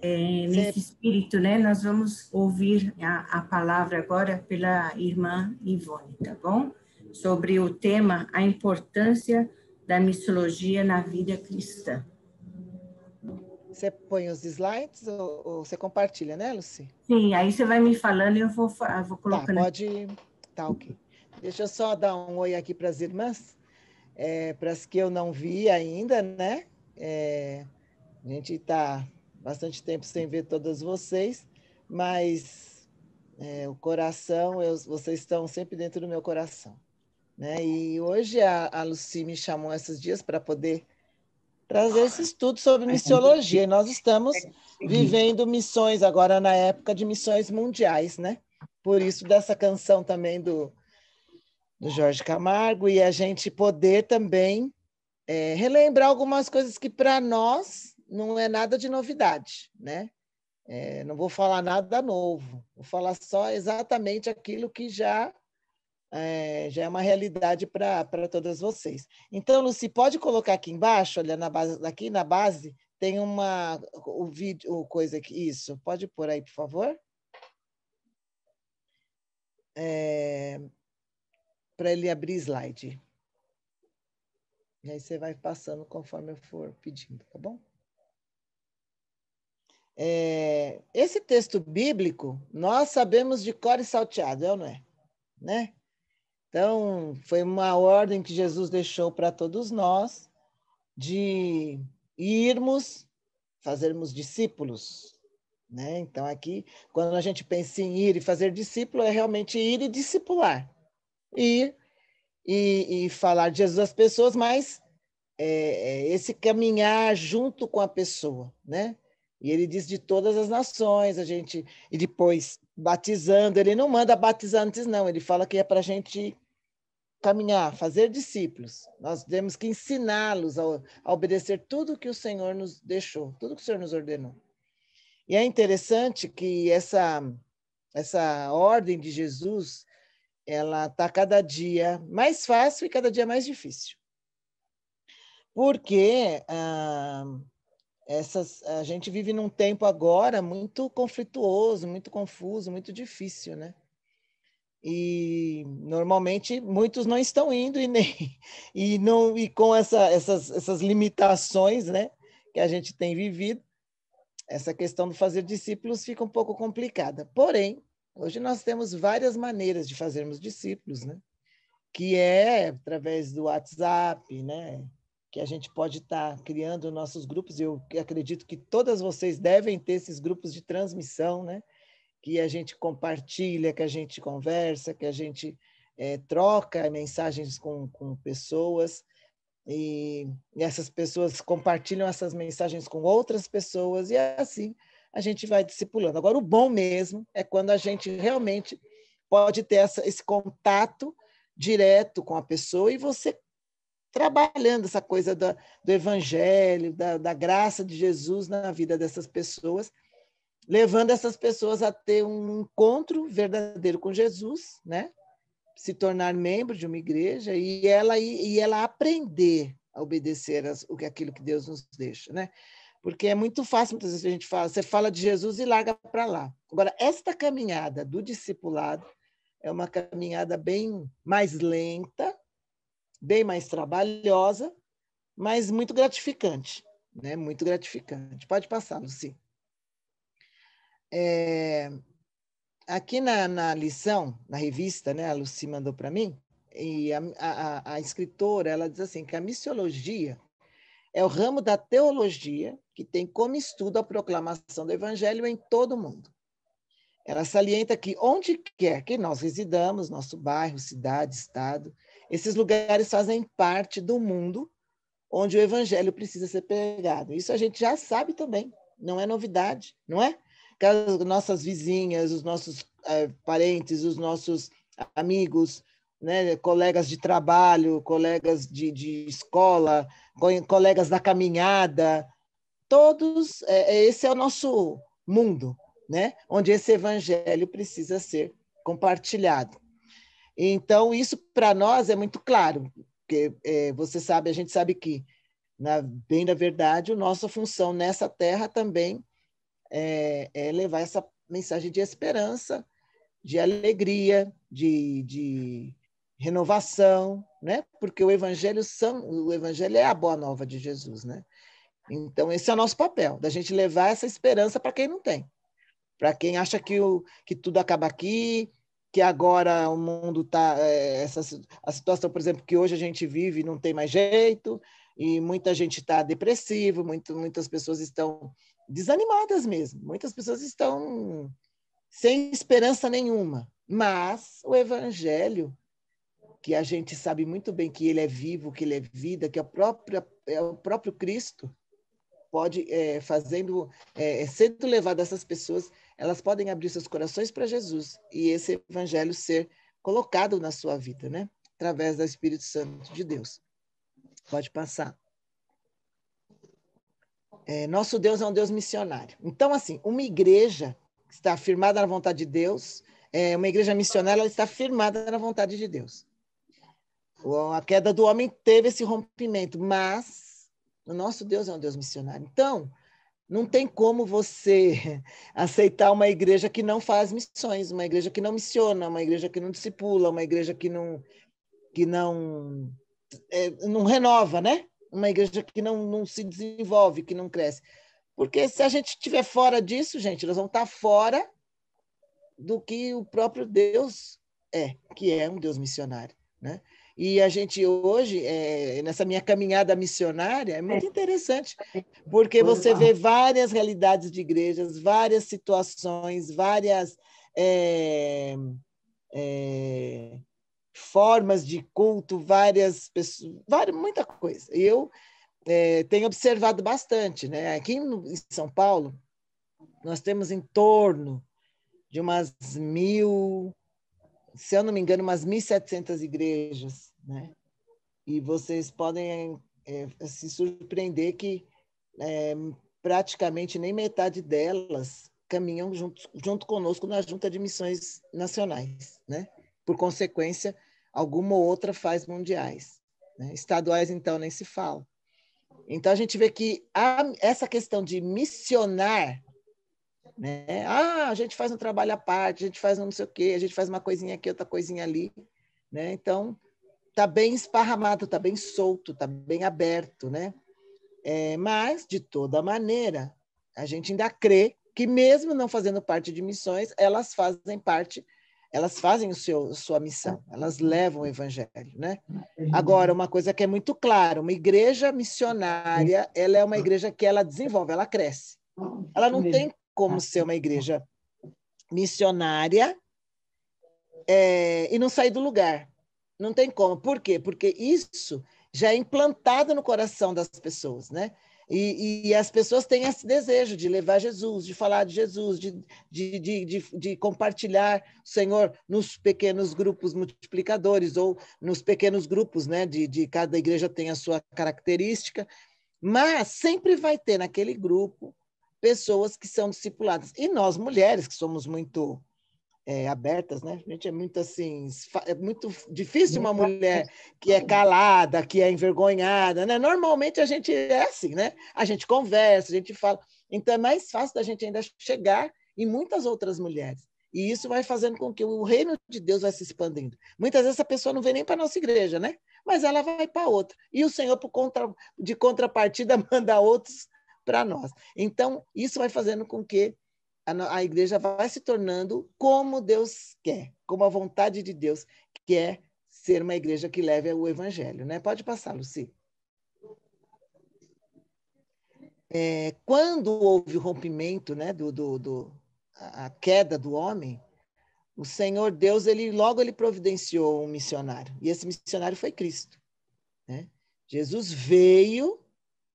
Nesse espírito, né, nós vamos ouvir a palavra agora pela irmã Ivone, tá bom? Sobre o tema, a importância da missiologia na vida cristã. Você põe os slides ou você compartilha, né, Lucy? Sim, aí você vai me falando e eu vou colocando. Tá, pode... Tá, ok. Deixa eu só dar um oi aqui para as irmãs, para as que eu não vi ainda, né? A gente está bastante tempo sem ver todas vocês, mas o coração, vocês estão sempre dentro do meu coração, né? E hoje a Lucy me chamou esses dias para poder trazer esse estudo sobre missiologia. E nós estamos vivendo missões agora na época de missões mundiais, né? Por isso dessa canção também do Jorge Camargo, e a gente poder também relembrar algumas coisas que para nós não é nada de novidade, né? Não vou falar nada novo, vou falar só exatamente aquilo que já é uma realidade para todas vocês. Então, Lucy, pode colocar aqui embaixo, olha, aqui na base, tem o vídeo, coisa aqui, isso, pode pôr aí, por favor? Para ele abrir slide. E aí você vai passando conforme eu for pedindo, tá bom? Esse texto bíblico, nós sabemos de cor e salteado, é ou não é? Né? Então, foi uma ordem que Jesus deixou para todos nós de irmos, fazermos discípulos. Né? Então, aqui, quando a gente pensa em ir e fazer discípulo, é realmente ir e discipular. Ir e falar de Jesus às pessoas, mas esse caminhar junto com a pessoa, né? E ele diz de todas as nações, e depois batizando, ele não manda batizar antes, não, ele fala que é para a gente caminhar, fazer discípulos. Nós temos que ensiná-los a obedecer tudo que o Senhor nos deixou, tudo que o Senhor nos ordenou. E é interessante que essa ordem de Jesus, ela está cada dia mais fácil e cada dia mais difícil. Porque a gente vive num tempo agora muito conflituoso, muito confuso, muito difícil, né? E normalmente muitos não estão indo e com essas limitações, né, que a gente tem vivido, essa questão de fazer discípulos fica um pouco complicada. Porém, hoje nós temos várias maneiras de fazermos discípulos, né? Que é através do WhatsApp, né? Que a gente pode estar criando nossos grupos. Eu acredito que todas vocês devem ter esses grupos de transmissão, né? Que a gente compartilha, que a gente conversa, que a gente troca mensagens com pessoas, e essas pessoas compartilham essas mensagens com outras pessoas, e assim a gente vai discipulando. Agora, o bom mesmo é quando a gente realmente pode ter esse contato direto com a pessoa e você trabalhando essa coisa do evangelho, da graça de Jesus na vida dessas pessoas, levando essas pessoas a ter um encontro verdadeiro com Jesus, né? Se tornar membro de uma igreja e ela aprender a obedecer aquilo que Deus nos deixa, né? Porque é muito fácil, muitas vezes a gente fala, você fala de Jesus e larga para lá. Agora, esta caminhada do discipulado é uma caminhada bem mais lenta, bem mais trabalhosa, mas muito gratificante, né? Muito gratificante. Pode passar, Lucy. Aqui na lição, na revista, né, a Lucy mandou para mim, e a escritora, ela diz assim, que a missiologia é o ramo da teologia que tem como estudo a proclamação do evangelho em todo o mundo. Ela salienta que onde quer que nós residamos, nosso bairro, cidade, estado, esses lugares fazem parte do mundo onde o evangelho precisa ser pregado. Isso a gente já sabe também, não é novidade, não é? As nossas vizinhas, os nossos parentes, os nossos amigos, né, colegas de trabalho, colegas de escola, colegas da caminhada, todos, esse é o nosso mundo, né, onde esse evangelho precisa ser compartilhado. Então, isso para nós é muito claro, porque você sabe, a gente sabe que, bem na verdade, a nossa função nessa terra também levar essa mensagem de esperança, de alegria, de renovação, né? Porque o Evangelho é a boa nova de Jesus, né? Então, esse é o nosso papel, da gente levar essa esperança para quem não tem. Para quem acha que tudo acaba aqui, que agora o mundo está... a situação, por exemplo, que hoje a gente vive não tem mais jeito, e muita gente está depressiva, muitas pessoas estão desanimadas mesmo, muitas pessoas estão sem esperança nenhuma. Mas o Evangelho, que a gente sabe muito bem que ele é vivo, que ele é vida, que é o próprio Cristo, pode, sendo levado essas pessoas, elas podem abrir seus corações para Jesus e esse Evangelho ser colocado na sua vida, né? Através do Espírito Santo de Deus. Pode passar. Nosso Deus é um Deus missionário. Então, assim, uma igreja que está firmada na vontade de Deus, uma igreja missionária, ela está firmada na vontade de Deus. A queda do homem teve esse rompimento, mas o nosso Deus é um Deus missionário. Então, não tem como você aceitar uma igreja que não faz missões, uma igreja que não missiona, uma igreja que não discipula, uma igreja que não renova, né? Uma igreja que não se desenvolve, que não cresce. Porque se a gente estiver fora disso, gente, nós vamos estar fora do que o próprio Deus que é um Deus missionário, né? E a gente hoje, nessa minha caminhada missionária, é muito interessante, porque você vê várias realidades de igrejas, várias situações, várias formas de culto, várias pessoas, muita coisa. E eu tenho observado bastante, né? Aqui em São Paulo, nós temos em torno de umas 1.000, se eu não me engano, umas 1.700 igrejas, né? E vocês podem se surpreender que praticamente nem metade delas caminham junto conosco na Junta de Missões Nacionais, né? Por consequência, alguma ou outra faz mundiais, né? Estaduais, então, nem se fala. Então, a gente vê que essa questão de missionar, né? A gente faz um trabalho à parte, a gente faz um não sei o quê, a gente faz uma coisinha aqui, outra coisinha ali, né? Então, está bem esparramado, está bem solto, está bem aberto, né? Mas, de toda maneira, a gente ainda crê que, mesmo não fazendo parte de missões, elas fazem sua missão, elas levam o evangelho, né? Agora, uma coisa que é muito clara, uma igreja missionária, ela é uma igreja que ela desenvolve, ela cresce. Ela não tem como ser uma igreja missionária e não sair do lugar. Não tem como. Por quê? Porque isso já é implantado no coração das pessoas, né? E as pessoas têm esse desejo de levar Jesus, de falar de Jesus, de compartilhar o Senhor nos pequenos grupos multiplicadores ou nos pequenos grupos, né? De cada igreja tem a sua característica, mas sempre vai ter naquele grupo pessoas que são discipuladas. E nós, mulheres, que somos muito abertas, né? A gente é muito assim, é muito difícil uma mulher que é calada, que é envergonhada, né? Normalmente a gente é assim, né? A gente conversa, a gente fala. Então é mais fácil da gente ainda chegar em muitas outras mulheres. E isso vai fazendo com que o reino de Deus vai se expandindo. Muitas vezes a pessoa não vem nem para a nossa igreja, né? Mas ela vai para outra. E o Senhor, de contrapartida, manda outros para nós. Então, isso vai fazendo com que a igreja vai se tornando como Deus quer, como a vontade de Deus, que é ser uma igreja que leve o evangelho, né? Pode passar, Luci. Quando houve o rompimento, né, a queda do homem, o Senhor Deus, logo ele providenciou um missionário, e esse missionário foi Cristo, né? Jesus veio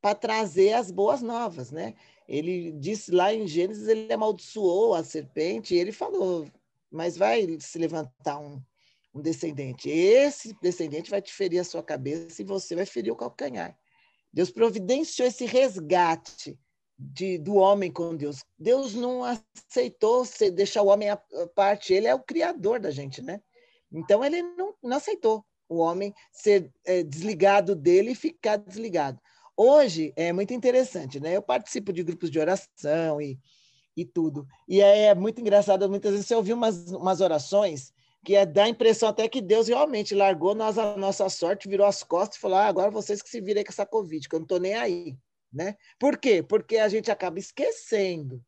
para trazer as boas novas, né? Ele disse lá em Gênesis, ele amaldiçoou a serpente, e ele falou, mas vai se levantar um descendente. Esse descendente vai te ferir a sua cabeça e você vai ferir o calcanhar. Deus providenciou esse resgate do homem com Deus. Deus não aceitou deixar o homem à parte, ele é o criador da gente, né? Então, ele não aceitou o homem ser desligado dele e ficar desligado. Hoje é muito interessante, né? Eu participo de grupos de oração e tudo. E é muito engraçado, muitas vezes você ouviu umas orações que dá a impressão até que Deus realmente largou nós a nossa sorte, virou as costas e falou, agora vocês que se virem com essa Covid, que eu não estou nem aí. Né? Por quê? Porque a gente acaba esquecendo,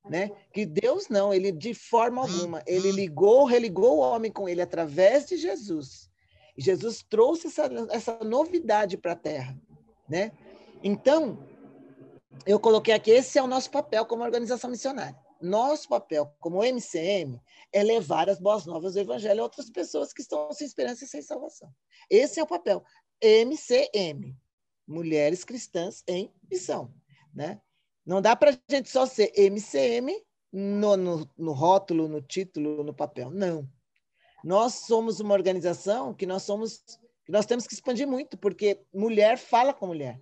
né? Que Deus não, ele de forma alguma, ele religou o homem com ele através de Jesus. E Jesus trouxe essa novidade para a Terra, né? Então, eu coloquei aqui, esse é o nosso papel como organização missionária. Nosso papel como MCM é levar as boas novas do Evangelho a outras pessoas que estão sem esperança e sem salvação. Esse é o papel. MCM, Mulheres Cristãs em Missão, né? Não dá para a gente só ser MCM no rótulo, no título, no papel. Não. Nós somos uma organização que nós temos que expandir muito, porque mulher fala com mulher.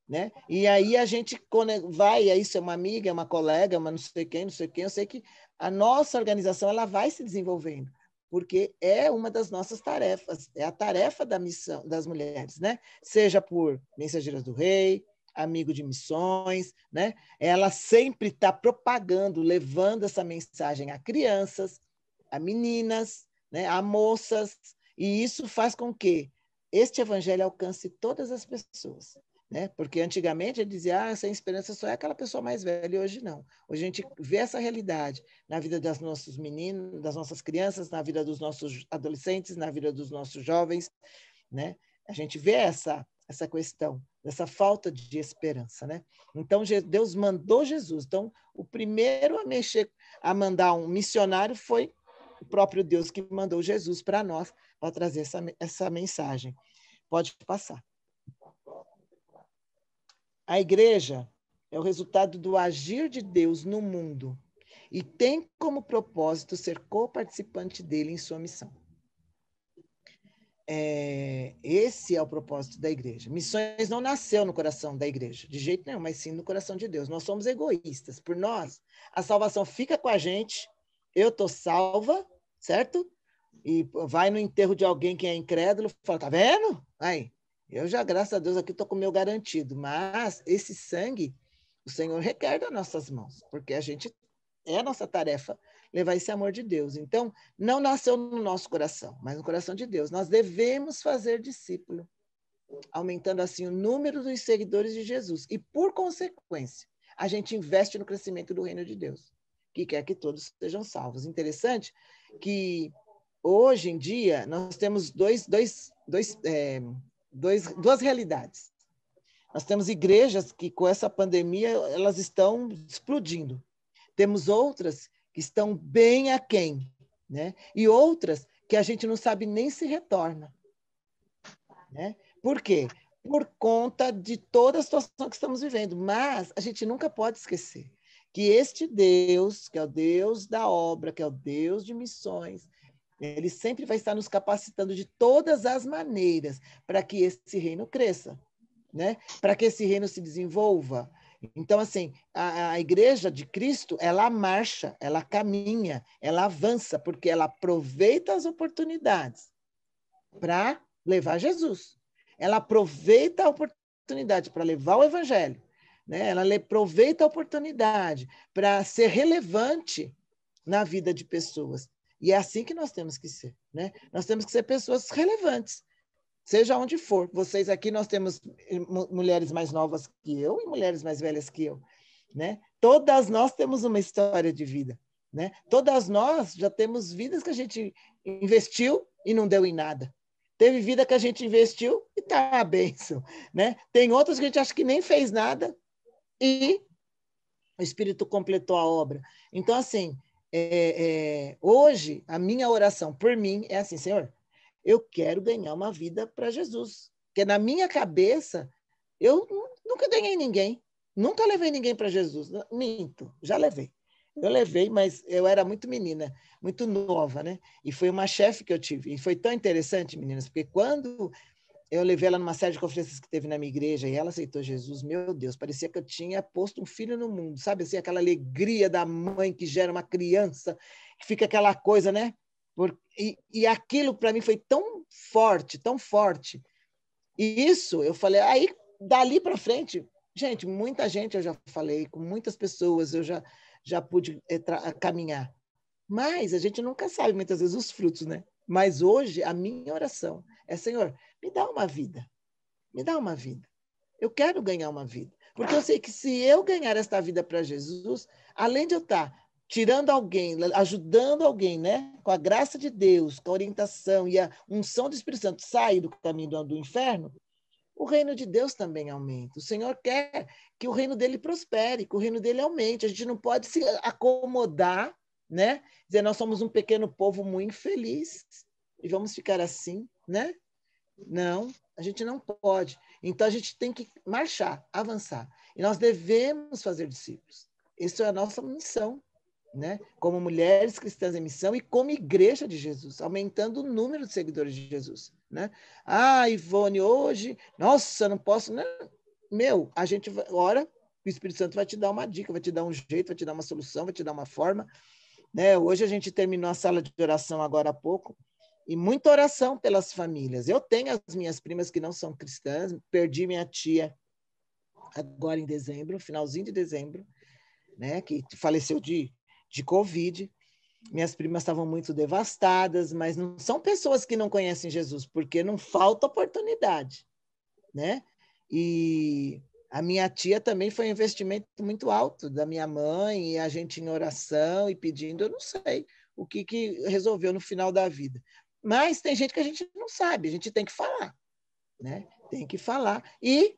Né? E aí a gente vai, isso é uma amiga, é uma colega, uma não sei quem, eu sei que a nossa organização ela vai se desenvolvendo, porque é uma das nossas tarefas, é a tarefa da missão das mulheres, né? Seja por Mensageiras do Rei, Amigo de Missões, né? Ela sempre está propagando, levando essa mensagem a crianças, a meninas, né? A moças, e isso faz com que este evangelho alcance todas as pessoas. Né? Porque antigamente ele dizia, sem esperança só é aquela pessoa mais velha, e hoje não. Hoje a gente vê essa realidade na vida dos nossos meninos, das nossas crianças, na vida dos nossos adolescentes, na vida dos nossos jovens, né? A gente vê essa questão, essa falta de esperança, né? Então Deus mandou Jesus. Então o primeiro a mandar um missionário foi o próprio Deus que mandou Jesus para nós, para trazer essa mensagem. Pode passar. A igreja é o resultado do agir de Deus no mundo e tem como propósito ser co-participante dele em sua missão. Esse é o propósito da igreja. Missões não nasceu no coração da igreja, de jeito nenhum, mas sim no coração de Deus. Nós somos egoístas. Por nós, a salvação fica com a gente, eu estou salva, certo? E vai no enterro de alguém que é incrédulo, fala, tá vendo? Aí, eu já, graças a Deus, aqui estou com o meu garantido. Mas esse sangue, o Senhor requer das nossas mãos, porque é a nossa tarefa levar esse amor de Deus. Então, não nasceu no nosso coração, mas no coração de Deus. Nós devemos fazer discípulo, aumentando assim o número dos seguidores de Jesus. E, por consequência, a gente investe no crescimento do reino de Deus, que quer que todos sejam salvos. Interessante que hoje em dia, nós temos duas realidades. Nós temos igrejas que, com essa pandemia, elas estão explodindo. Temos outras que estão bem aquém, né? E outras que a gente não sabe nem se retorna. Né? Por quê? Por conta de toda a situação que estamos vivendo. Mas a gente nunca pode esquecer que este Deus, que é o Deus da obra, que é o Deus de missões, ele sempre vai estar nos capacitando de todas as maneiras para que esse reino cresça, né? Para que esse reino se desenvolva. Então, assim, a igreja de Cristo, ela marcha, ela caminha, ela avança, porque ela aproveita as oportunidades para levar Jesus. Ela aproveita a oportunidade para levar o evangelho, né? Ela aproveita a oportunidade para ser relevante na vida de pessoas. E é assim que nós temos que ser, né? Nós temos que ser pessoas relevantes, seja onde for. Vocês aqui, nós temos mulheres mais novas que eu e mulheres mais velhas que eu, né? Todas nós temos uma história de vida, né? Todas nós já temos vidas que a gente investiu e não deu em nada. Teve vida que a gente investiu e está a bênção, né? Tem outras que a gente acha que nem fez nada e o Espírito completou a obra. Então, assim, hoje, a minha oração por mim é assim, Senhor, eu quero ganhar uma vida para Jesus. Porque na minha cabeça, eu nunca ganhei ninguém. Nunca levei ninguém para Jesus. Minto, já levei. Eu levei, mas eu era muito menina, muito nova, né? E foi uma chefe que eu tive. E foi tão interessante, meninas, porque quando eu levei ela numa série de conferências que teve na minha igreja e ela aceitou Jesus, meu Deus, parecia que eu tinha posto um filho no mundo, sabe? Assim, aquela alegria da mãe que gera uma criança, que fica aquela coisa, né? E aquilo para mim foi tão forte, tão forte. E isso, eu falei, aí dali para frente, Gente, muita gente eu já falei, com muitas pessoas eu já pude caminhar. Mas a gente nunca sabe, muitas vezes, os frutos, né? Mas hoje, a minha oração é, Senhor, me dá uma vida. Me dá uma vida. Eu quero ganhar uma vida. Porque eu sei que se eu ganhar esta vida para Jesus, além de eu estar tirando alguém, ajudando alguém, né? Com a graça de Deus, com a orientação e a unção do Espírito Santo, sair do caminho do inferno, o reino de Deus também aumenta. O Senhor quer que o reino dele prospere, que o reino dele aumente. A gente não pode se acomodar, né? Dizer, nós somos um pequeno povo muito infeliz e vamos ficar assim, né? Não, a gente não pode. Então, a gente tem que marchar, avançar. E nós devemos fazer discípulos. Isso é a nossa missão, né? Como mulheres cristãs em missão e como igreja de Jesus, aumentando o número de seguidores de Jesus, né? Ah, Ivone, hoje, nossa, não posso, né? Meu, a gente ora, o Espírito Santo vai te dar uma dica, vai te dar um jeito, vai te dar uma solução, vai te dar uma forma, né? Hoje a gente terminou a sala de oração agora há pouco, e muita oração pelas famílias. Eu tenho as minhas primas que não são cristãs, perdi minha tia agora em dezembro, finalzinho de dezembro, né? Que faleceu de Covid. Minhas primas estavam muito devastadas, mas não são pessoas que não conhecem Jesus, porque não falta oportunidade, né? E a minha tia também foi um investimento muito alto da minha mãe, e a gente em oração e pedindo, eu não sei o que resolveu no final da vida. Mas tem gente que a gente não sabe, a gente tem que falar, né? Tem que falar e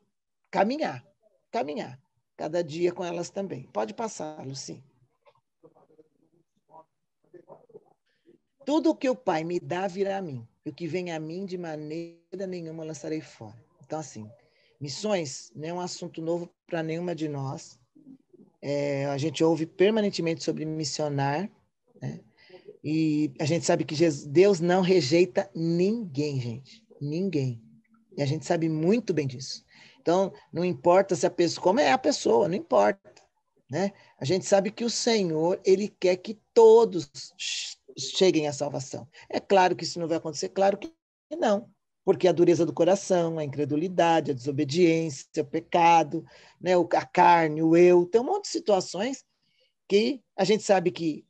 caminhar, caminhar, cada dia com elas também. Pode passar, Luci. Tudo o que o Pai me dá virá a mim, e o que vem a mim de maneira nenhuma lançarei fora. Então, assim, missões não é um assunto novo para nenhuma de nós. A gente ouve permanentemente sobre missionar, né? E a gente sabe que Deus não rejeita ninguém, gente. Ninguém. E a gente sabe muito bem disso. Então, não importa se a pessoa, como é a pessoa, não importa, né? A gente sabe que o Senhor, ele quer que todos cheguem à salvação. É claro que isso não vai acontecer, claro que não, porque a dureza do coração, a incredulidade, a desobediência, o pecado, né? A carne, o eu, tem um monte de situações que a gente sabe que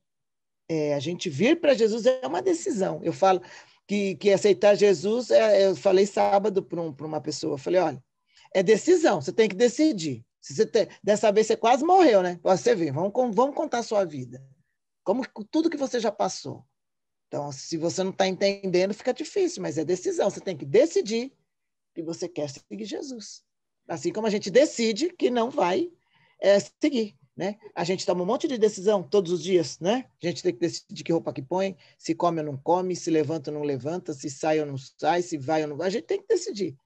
a gente vir para Jesus é uma decisão. Eu falo que aceitar Jesus, eu falei sábado para uma pessoa, eu falei, olha, é decisão, você tem que decidir. Dessa vez você quase morreu, né? Você vê, vamos contar a sua vida. Tudo que você já passou. Então, se você não está entendendo, fica difícil, mas é decisão. Você tem que decidir que você quer seguir Jesus. Assim como a gente decide que não vai seguir. Né? A gente toma um monte de decisão todos os dias, né? A gente tem que decidir que roupa que põe, se come ou não come, se levanta ou não levanta, se sai ou não sai, se vai ou não vai. A gente tem que decidir.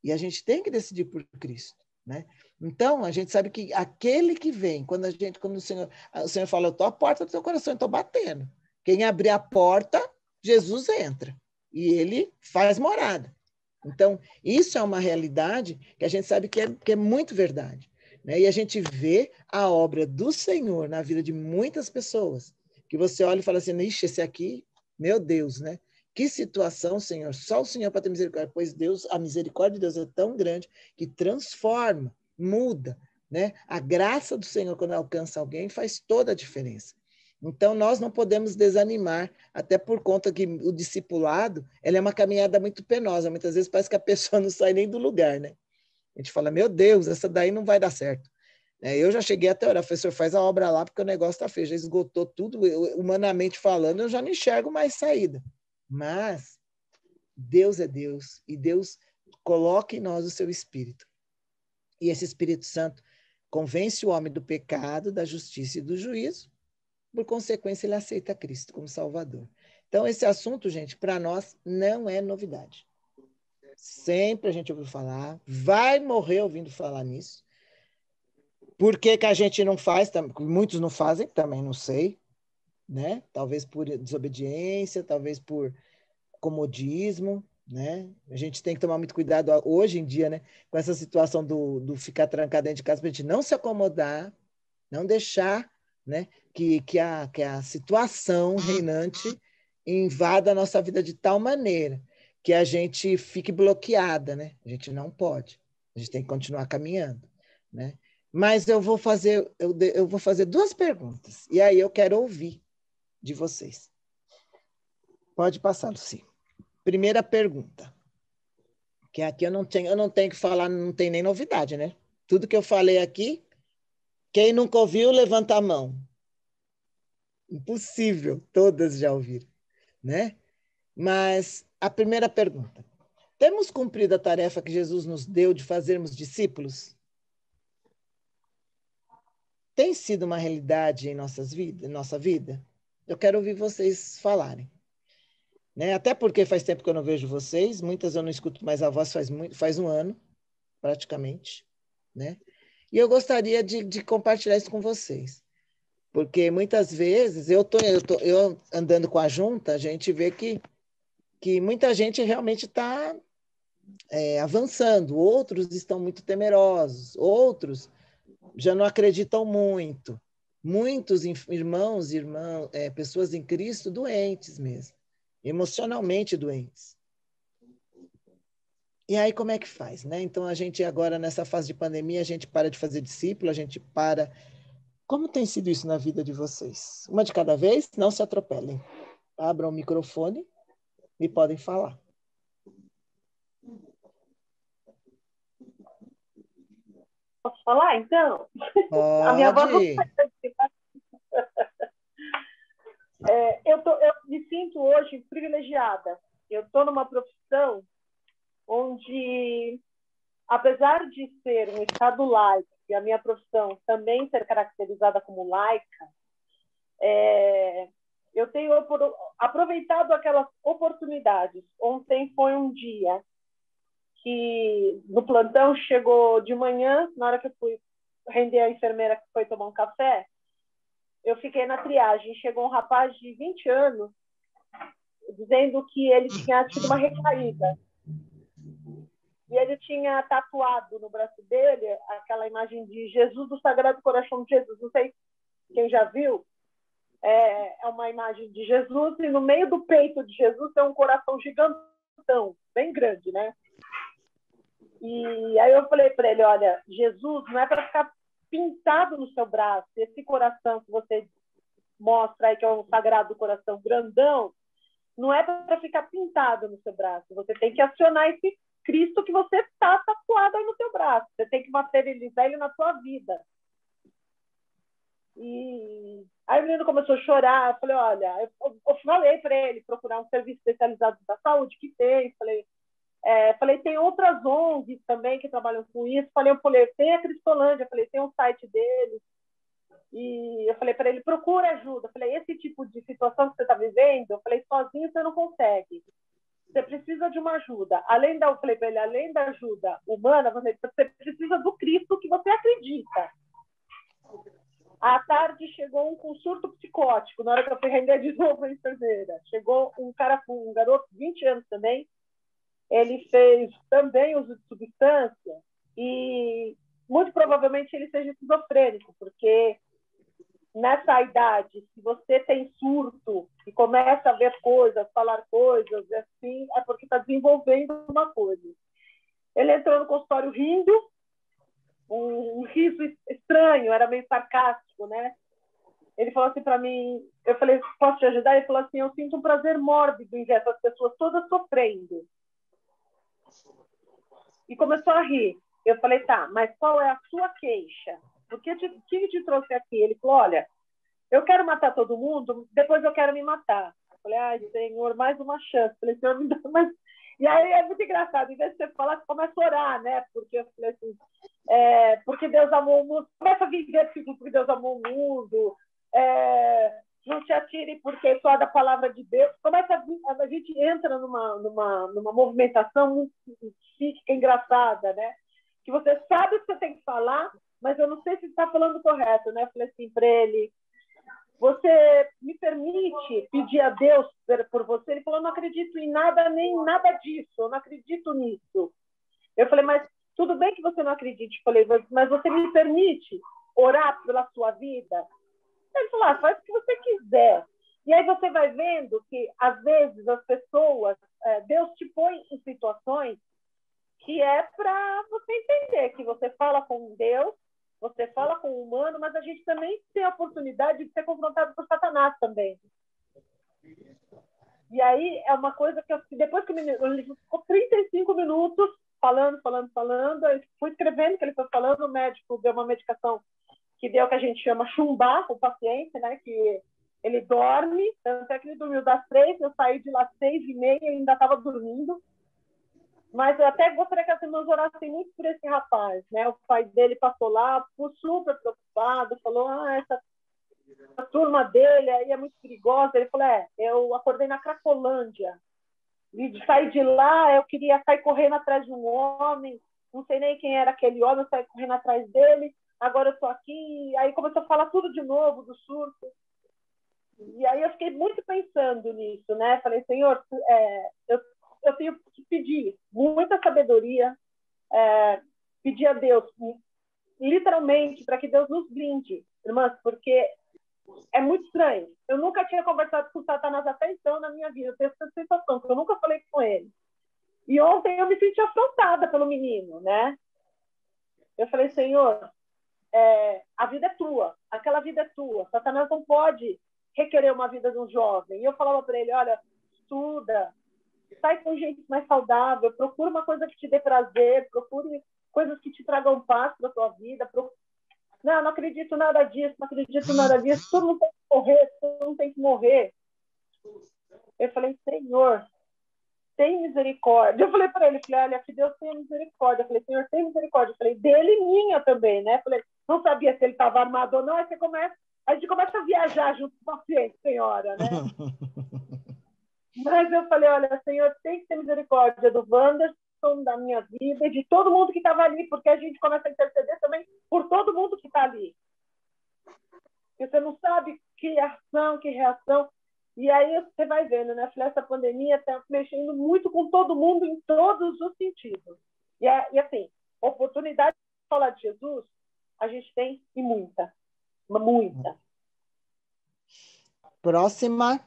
E a gente tem que decidir por Cristo, né? Então, a gente sabe que aquele que vem, quando o Senhor fala, eu estou à porta do teu coração, eu estou batendo. Quem abrir a porta, Jesus entra. E ele faz morada. Então, isso é uma realidade que a gente sabe que é muito verdade. Né? E a gente vê a obra do Senhor na vida de muitas pessoas, que você olha e fala assim, ixi, esse aqui, meu Deus, né? Que situação, Senhor, só o Senhor para ter misericórdia, pois Deus, a misericórdia de Deus é tão grande que transforma, muda, né? A graça do Senhor, quando alcança alguém, faz toda a diferença. Então, nós não podemos desanimar, até por conta que o discipulado, ela é uma caminhada muito penosa, muitas vezes parece que a pessoa não sai nem do lugar, né? A gente fala, meu Deus, essa daí não vai dar certo. Eu já cheguei até orar, professor, faz a obra lá, porque o negócio está feio, já esgotou tudo, humanamente falando, eu já não enxergo mais saída. Mas Deus é Deus, e Deus coloca em nós o seu Espírito. E esse Espírito Santo convence o homem do pecado, da justiça e do juízo, por consequência, ele aceita Cristo como Salvador. Então, esse assunto, gente, para nós não é novidade. Sempre a gente ouviu falar, vai morrer ouvindo falar nisso. Por que a gente não faz? Muitos não fazem, também não sei, né? Talvez por desobediência, talvez por comodismo, né? A gente tem que tomar muito cuidado hoje em dia, né? Com essa situação do ficar trancado dentro de casa, para a gente não se acomodar, não deixar, né? Que a situação reinante invada a nossa vida de tal maneira que a gente fique bloqueada, né? A gente não pode. A gente tem que continuar caminhando. né? Mas eu vou fazer 2 perguntas, e aí eu quero ouvir de vocês. Pode passar, Luci. Primeira pergunta, que aqui eu não tenho que falar, não tem nem novidade, né? Tudo que eu falei aqui, quem nunca ouviu, levanta a mão. Impossível, todas já ouviram, né? Mas a primeira pergunta, temos cumprido a tarefa que Jesus nos deu de fazermos discípulos? Tem sido uma realidade em nossa vida? Eu quero ouvir vocês falarem. Né? Até porque faz tempo que eu não vejo vocês, muitas eu não escuto mais a voz, faz um ano, praticamente. Né? E eu gostaria de compartilhar isso com vocês. Porque muitas vezes, eu andando com a junta, a gente vê que muita gente realmente está avançando, outros estão muito temerosos, outros já não acreditam muito. Muitos irmãos, pessoas em Cristo doentes mesmo, emocionalmente doentes. E aí como é que faz, né? Então a gente agora nessa fase de pandemia, a gente para de fazer discípulo, a gente para. Como tem sido isso na vida de vocês? Uma de cada vez, não se atropelem. Abram o microfone e podem falar. Posso falar, então? Pode. A minha voz não eu me sinto hoje privilegiada. Eu estou numa profissão onde, apesar de ser um estado laico, e a minha profissão também ser caracterizada como laica, eu tenho aproveitado aquelas oportunidades. Ontem foi um dia que no plantão chegou de manhã, na hora que eu fui render a enfermeira que foi tomar um café, eu fiquei na triagem. Chegou um rapaz de 20 anos dizendo que ele tinha tido uma recaída. E ele tinha tatuado no braço dele aquela imagem de Jesus, do Sagrado Coração de Jesus. Não sei quem já viu. É uma imagem de Jesus e no meio do peito de Jesus tem um coração gigantão, bem grande, né? E aí eu falei para ele, olha, Jesus não é para ficar pintado no seu braço. Esse coração que você mostra aí, que é um Sagrado Coração grandão, não é para ficar pintado no seu braço. Você tem que acionar esse Cristo que você está tatuado aí no seu braço. Você tem que materializar ele na sua vida. E aí o menino começou a chorar. Eu falei, olha, eu falei para ele procurar um serviço especializado da saúde que tem. Falei, tem outras ONGs também que trabalham com isso. Falei, tem a Cristolândia, tem um site deles. E eu falei para ele, procura ajuda. Eu falei, esse tipo de situação que você está vivendo, eu falei, sozinho você não consegue. Você precisa de uma ajuda. Eu falei para ele, além da ajuda humana, você precisa do Cristo que você acredita. À tarde chegou um surto psicótico, na hora que eu fui render de novo a enfermeira. Chegou um garoto de 20 anos também. Ele fez também uso de substância e muito provavelmente ele seja esquizofrênico, porque nessa idade, se você tem surto e começa a ver coisas, falar coisas, assim, é porque está desenvolvendo uma coisa. Ele entrou no consultório rindo, um riso estranho, era meio sarcástico, né? Ele falou assim para mim, eu falei, posso te ajudar? Ele falou assim, eu sinto um prazer mórbido em ver essas pessoas todas sofrendo. E começou a rir. Eu falei, tá, mas qual é a sua queixa? O que te trouxe aqui? Ele falou, olha, eu quero matar todo mundo, depois eu quero me matar. Eu falei, ai, Senhor, mais uma chance. Eu falei, Senhor, me dá mais... E aí é muito engraçado, em vez de você falar, você começa a orar, né? Porque eu falei assim, porque Deus amou o mundo. Começa a viver porque Deus amou o mundo. Não se atire porque só da palavra de Deus. Começa a gente entra numa movimentação muito chique, engraçada, né? Que você sabe o que você tem que falar, mas eu não sei se está falando correto, né? Eu falei assim para ele, você me permite pedir a Deus por você? Ele falou, eu não acredito em nada, nem nada disso, eu não acredito nisso. Eu falei, mas tudo bem que você não acredite. Eu falei, mas você me permite orar pela sua vida? Ele falou, faz o que você quiser. E aí você vai vendo que, às vezes, as pessoas, Deus te põe em situações que é para você entender que você fala com Deus, você fala com o humano, mas a gente também tem a oportunidade de ser confrontado por Satanás também. E aí é uma coisa que depois que ele ficou 35 minutos falando, eu fui escrevendo que ele foi falando, o médico deu uma medicação que deu que a gente chama chumbar o paciente, né? Que ele dorme, tanto é que ele dormiu das 3, eu saí de lá às 6h30 e ainda estava dormindo. Mas eu até gostaria que as irmãs orassem muito por esse rapaz, né? O pai dele passou lá, ficou super preocupado, falou, essa turma dele aí é muito perigosa. Ele falou, eu acordei na Cracolândia, e de sair de lá, eu queria sair correndo atrás de um homem, não sei nem quem era aquele homem, eu saí correndo atrás dele, agora eu estou aqui, aí começou a falar tudo de novo, do surto. E aí eu fiquei muito pensando nisso, né? Falei, Senhor, eu tenho que pedir muita sabedoria, pedir a Deus, literalmente, para que Deus nos blinde, irmãs, porque é muito estranho. Eu nunca tinha conversado com Satanás até então na minha vida. Eu tenho essa sensação, porque eu nunca falei com ele. E ontem eu me senti afrontada pelo menino, né? Eu falei, Senhor, a vida é tua, aquela vida é tua. Satanás não pode requerer uma vida de um jovem. E eu falava para ele, olha, estuda, sai com gente mais saudável, procura uma coisa que te dê prazer, procure coisas que te tragam paz para a tua vida. Não acredito nada disso, todo mundo tem que morrer. Eu falei, Senhor, tem misericórdia. Eu falei para ele, olha, que Deus tenha misericórdia. Eu falei, Senhor, tem misericórdia. Eu falei, dele e minha também, né? Eu falei, não sabia se ele estava armado ou não, aí a gente começa a viajar junto com o paciente, senhora, né? Mas eu falei, olha, Senhor, tem que ter misericórdia do Wanderson, da minha vida e de todo mundo que estava ali, porque a gente começa a interceder também por todo mundo que está ali. Porque você não sabe que ação, que reação. E aí você vai vendo, né? Essa pandemia está mexendo muito com todo mundo em todos os sentidos. E assim, oportunidade de falar de Jesus, a gente tem e muita. Muita. Próxima.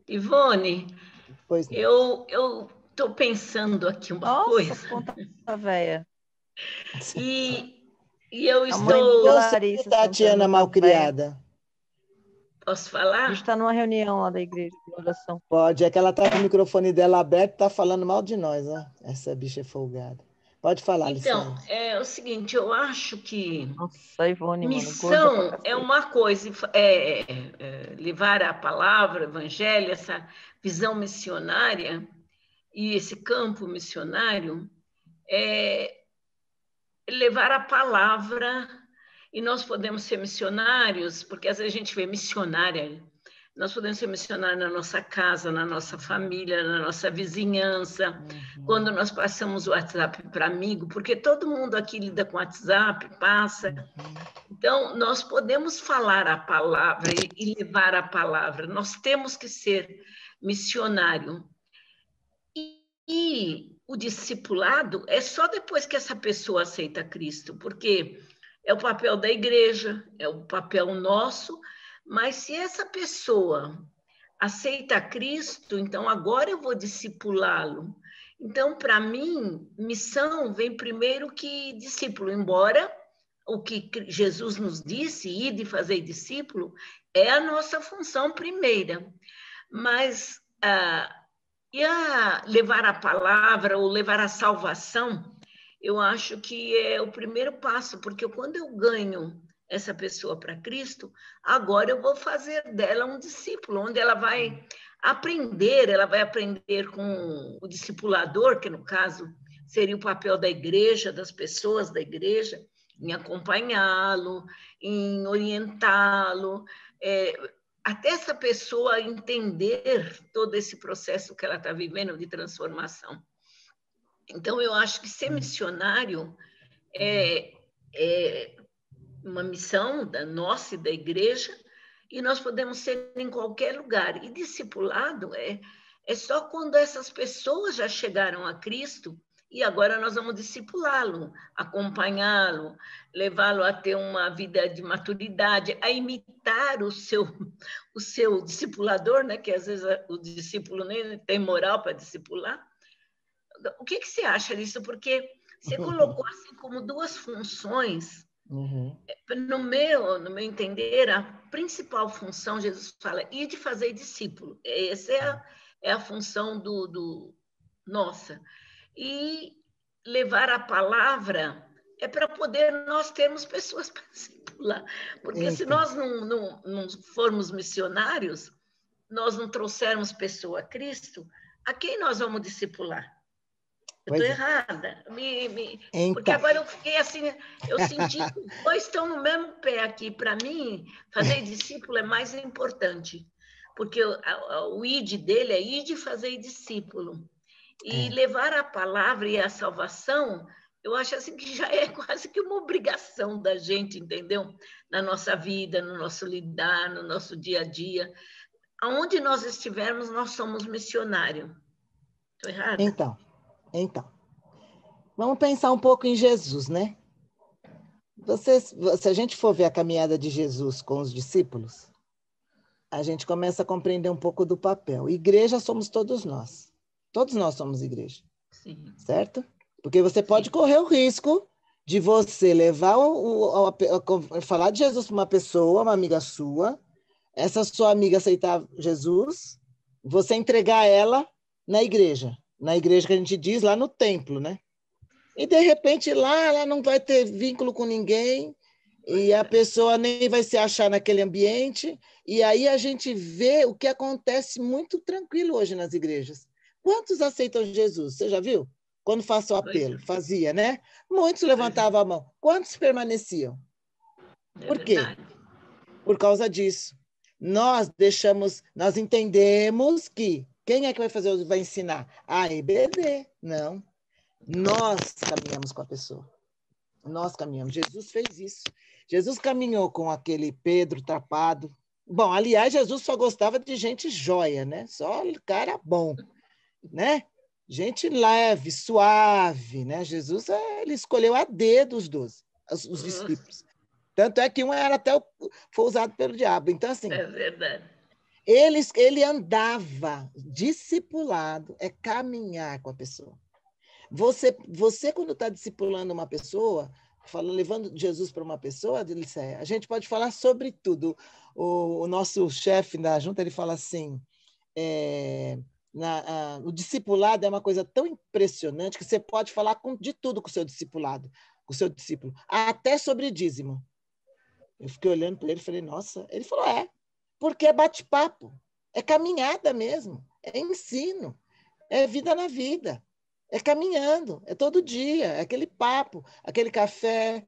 Ivone, eu estou pensando aqui uma coisa. Conta, véia. E eu estou... A mãe de Larissa, Tatiana Malcriada. Posso falar? A gente está numa reunião lá da igreja de oração. Pode, é que ela está com o microfone dela aberto e está falando mal de nós, ó. Essa bicha é folgada. Pode falar, Então, Licença. é o seguinte, eu acho que Nossa, Ivone, missão é uma coisa, levar a palavra, o evangelho, essa visão missionária e esse campo missionário é levar a palavra, e nós podemos ser missionários, porque às vezes a gente vê missionária, nós podemos ser missionários na nossa casa, na nossa família, na nossa vizinhança, quando nós passamos o WhatsApp para amigo, porque todo mundo aqui lida com WhatsApp, passa. Então, nós podemos falar a palavra e levar a palavra, nós temos que ser missionário. E o discipulado é só depois que essa pessoa aceita Cristo, porque é o papel da igreja, é o papel nosso, mas se essa pessoa aceita Cristo, então agora eu vou discipulá-lo. Então, para mim, missão vem primeiro que discípulo, embora o que Jesus nos disse, ide e fazer discípulo, é a nossa função primeira. Mas levar a palavra ou levar a salvação, eu acho que é o primeiro passo, porque quando eu ganho essa pessoa para Cristo, agora eu vou fazer dela um discípulo, onde ela vai aprender com o discipulador, que no caso seria o papel da igreja, das pessoas da igreja, em acompanhá-lo, em orientá-lo, até essa pessoa entender todo esse processo que ela está vivendo de transformação. Então, eu acho que ser missionário é uma missão da nossa e da igreja, e nós podemos ser em qualquer lugar. E discipulado é só quando essas pessoas já chegaram a Cristo e agora nós vamos discipulá-lo, acompanhá-lo, levá-lo a ter uma vida de maturidade, a imitar o seu discipulador, né? Que às vezes o discípulo nem tem moral para discipular. O que você acha disso? Porque você colocou assim como duas funções. Uhum. No meu entender, a principal função, Jesus fala, ir de fazer discípulo. Essa é a função nossa. E levar a palavra é para poder nós termos pessoas para discipular. Porque se nós não formos missionários, nós não trouxermos pessoa a Cristo, a quem nós vamos discipular? Eu estou errada. Porque agora eu fiquei assim, eu senti que os dois estão no mesmo pé aqui. Para mim, fazer discípulo é mais importante, porque o id dele é ir de fazer discípulo. E levar a palavra e a salvação, eu acho assim que já é quase que uma obrigação da gente, entendeu? Na nossa vida, no nosso lidar, no nosso dia a dia. Aonde nós estivermos, nós somos missionários. Estou errada? Então, vamos pensar um pouco em Jesus, né? Se a gente for ver a caminhada de Jesus com os discípulos, a gente começa a compreender um pouco do papel. Igreja somos todos nós. Todos nós somos igreja. Sim. Certo? Porque você pode correr o risco de você levar falar de Jesus para uma pessoa, uma amiga sua, essa sua amiga aceitar Jesus, você entregar ela na igreja que a gente diz lá no templo, né? E de repente lá ela não vai ter vínculo com ninguém e a pessoa nem vai se achar naquele ambiente, e aí a gente vê o que acontece muito tranquilo hoje nas igrejas. Quantos aceitam Jesus? Você já viu? Quando faço o apelo, fazia, né? Muitos levantavam a mão. Quantos permaneciam? Por quê? Por causa disso. Nós entendemos que quem é que vai ensinar? A EBD. Não. Nós caminhamos com a pessoa. Nós caminhamos. Jesus fez isso. Jesus caminhou com aquele Pedro trapado. Bom, aliás, Jesus só gostava de gente joia, né? Só cara bom, né? Gente leve, suave, né? Jesus, ele escolheu a dedo os 12, os discípulos. Tanto é que um era foi usado pelo diabo. Então, assim... É verdade. Ele andava discipulado, é caminhar com a pessoa. Você quando está discipulando uma pessoa, levando Jesus para uma pessoa, a gente pode falar sobre tudo. O nosso chefe da junta, ele fala assim, o discipulado é uma coisa tão impressionante que você pode falar de tudo com o seu discipulado, com o seu discípulo, até sobre dízimo. Eu fiquei olhando para ele e falei, nossa. Ele falou, porque é bate-papo, é caminhada mesmo, é ensino, é vida na vida, é caminhando, é todo dia, é aquele papo, aquele café,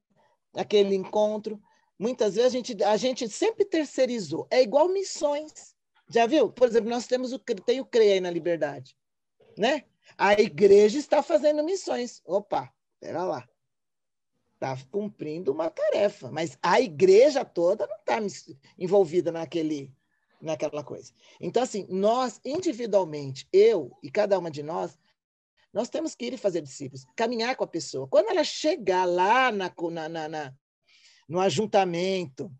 aquele encontro. Muitas vezes a gente sempre terceirizou, é igual missões. Já viu? Por exemplo, nós tem o CREA aí na Liberdade, né? A igreja está fazendo missões. Opa, espera lá. Está cumprindo uma tarefa, mas a igreja toda não está envolvida naquela coisa. Então, assim, nós, individualmente, eu e cada uma de nós temos que ir e fazer discípulos, caminhar com a pessoa. Quando ela chegar lá no ajuntamento,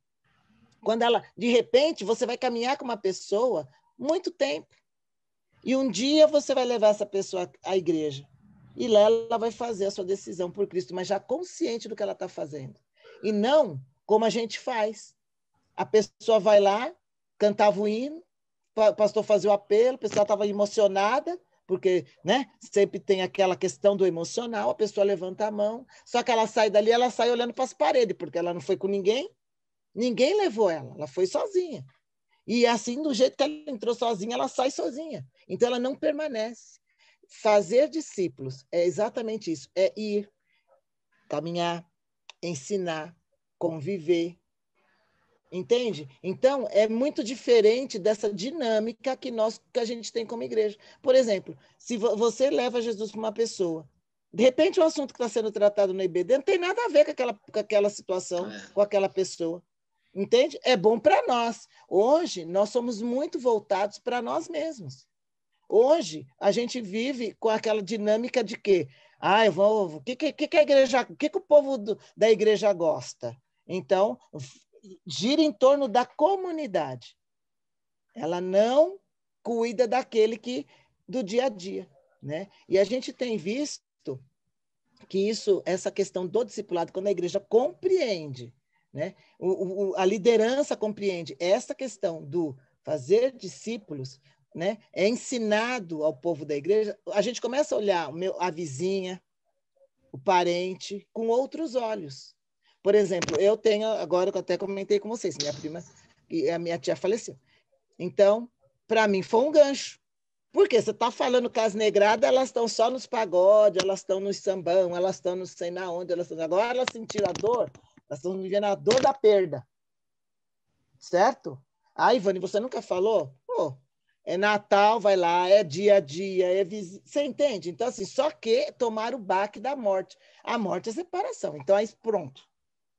de repente, você vai caminhar com uma pessoa muito tempo, e um dia você vai levar essa pessoa à igreja. E lá ela vai fazer a sua decisão por Cristo, mas já consciente do que ela está fazendo. E não como a gente faz. A pessoa vai lá, cantava o hino, o pastor fazia o apelo, a pessoa estava emocionada, porque, né, sempre tem aquela questão do emocional, a pessoa levanta a mão, só que ela sai dali, ela sai olhando para as paredes, porque ela não foi com ninguém levou ela foi sozinha. E assim, do jeito que ela entrou sozinha, ela sai sozinha. Então, ela não permanece. Fazer discípulos é exatamente isso, é ir, caminhar, ensinar, conviver, entende? Então, é muito diferente dessa dinâmica que a gente tem como igreja. Por exemplo, se você leva Jesus para uma pessoa, de repente o assunto que está sendo tratado no IBD não tem nada a ver com aquela situação, com aquela pessoa, entende? É bom para nós. Hoje, nós somos muito voltados para nós mesmos. Hoje, a gente vive com aquela dinâmica de que Ah, eu vou. O que a igreja, o que o povo da igreja gosta? Então, gira em torno da comunidade. Ela não cuida daquele que do dia a dia, né? E a gente tem visto que essa questão do discipulado, quando a igreja compreende, né? A liderança compreende essa questão do fazer discípulos, né? É ensinado ao povo da igreja. A gente começa a olhar a vizinha, o parente, com outros olhos. Por exemplo, eu tenho, agora que eu até comentei com vocês, minha prima e a minha tia faleceu. Então, para mim foi um gancho. Porque você está falando que as negradas, elas estão só nos pagodes, elas estão no sambão, elas estão não sei na onde, agora elas sentiram a dor, elas estão vivendo a dor da perda. Certo? Ah, Ivone, você nunca falou? Pô, é Natal, vai lá, é dia a dia, é visita. Você entende? Então, assim, só que tomar o baque da morte. A morte é separação. Então, aí pronto.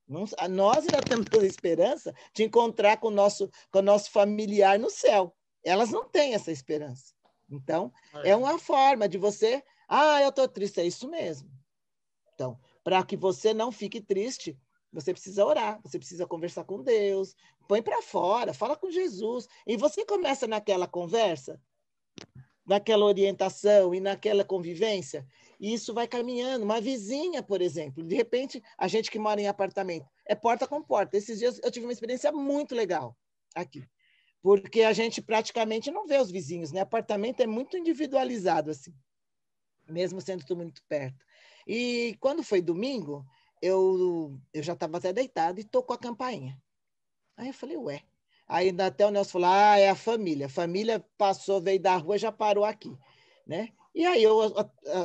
Nós ainda temos a esperança de encontrar com o nosso familiar no céu. Elas não têm essa esperança. Então, é uma forma de você... Ah, eu estou triste, é isso mesmo. Então, para que você não fique triste, você precisa orar, você precisa conversar com Deus, põe para fora, fala com Jesus. E você começa naquela conversa, naquela orientação e naquela convivência, e isso vai caminhando. Uma vizinha, por exemplo, de repente, a gente que mora em apartamento, é porta com porta. Esses dias eu tive uma experiência muito legal aqui, porque a gente praticamente não vê os vizinhos, né? Apartamento é muito individualizado, assim, mesmo sendo tudo muito perto. E quando foi domingo, eu já estava até deitado e tocou a campainha. Aí eu falei, ué. Aí até o Nelson falou, é a família. A família passou, veio da rua, já parou aqui, né? E aí eu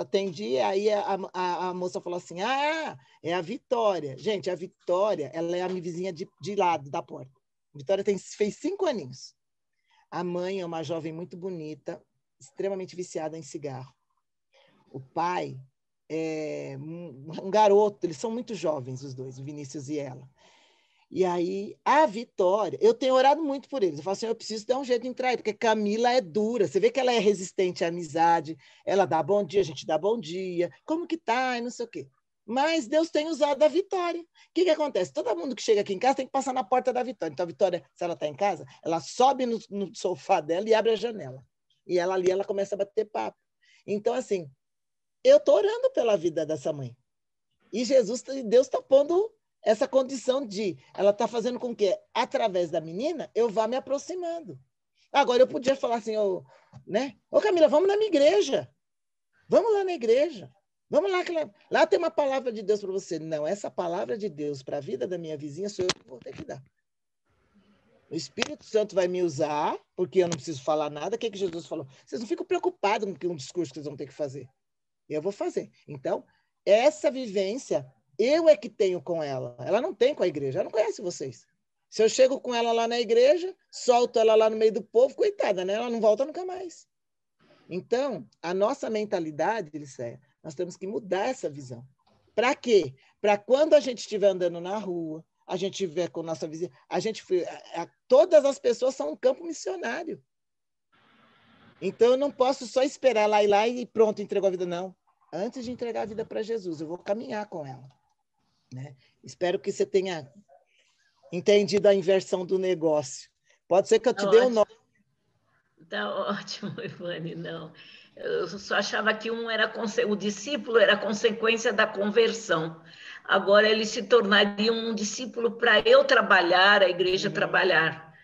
atendi, aí a moça falou assim, é a Vitória. Gente, a Vitória, ela é a minha vizinha de lado da porta. A Vitória fez 5 aninhos. A mãe é uma jovem muito bonita, extremamente viciada em cigarro. O pai é um garoto, eles são muito jovens, os dois, o Vinícius e ela. E aí, a Vitória, eu tenho orado muito por eles. Eu falo assim, eu preciso dar um jeito de entrar aí, porque Camila é dura. Você vê que ela é resistente à amizade, ela dá bom dia, a gente dá bom dia, como que tá, e não sei o quê. Mas Deus tem usado a Vitória. O que acontece? Todo mundo que chega aqui em casa tem que passar na porta da Vitória. Então, a Vitória, se ela está em casa, ela sobe no sofá dela e abre a janela. E ela ali, ela começa a bater papo. Então, assim, eu estou orando pela vida dessa mãe. E Deus está pondo essa condição de... Ela está fazendo com que, através da menina, eu vá me aproximando. Agora, eu podia falar assim, né? Camila, vamos na minha igreja. Vamos lá na igreja. Vamos lá, que lá tem uma palavra de Deus para você. Não, essa palavra de Deus para a vida da minha vizinha sou eu que vou ter que dar. O Espírito Santo vai me usar, porque eu não preciso falar nada. O que Jesus falou? Vocês não ficam preocupados com um discurso que vocês vão ter que fazer. Eu vou fazer. Então, essa vivência, eu é que tenho com ela. Ela não tem com a igreja. Ela não conhece vocês. Se eu chego com ela lá na igreja, solto ela lá no meio do povo, coitada, né? Ela não volta nunca mais. Então, a nossa mentalidade, Elisséia, nós temos que mudar essa visão. Para quê? Para quando a gente estiver andando na rua, a gente estiver com nossa vizinha, todas as pessoas são um campo missionário. Então, eu não posso só esperar lá ir lá e pronto, entregou a vida, não. Antes de entregar a vida para Jesus, eu vou caminhar com ela. Né? Espero que você tenha entendido a inversão do negócio. Pode ser que eu te dê um nome. Está ótimo, Ivone, não. Eu só achava que o discípulo era consequência da conversão. Agora ele se tornaria um discípulo para eu trabalhar, a igreja trabalhar.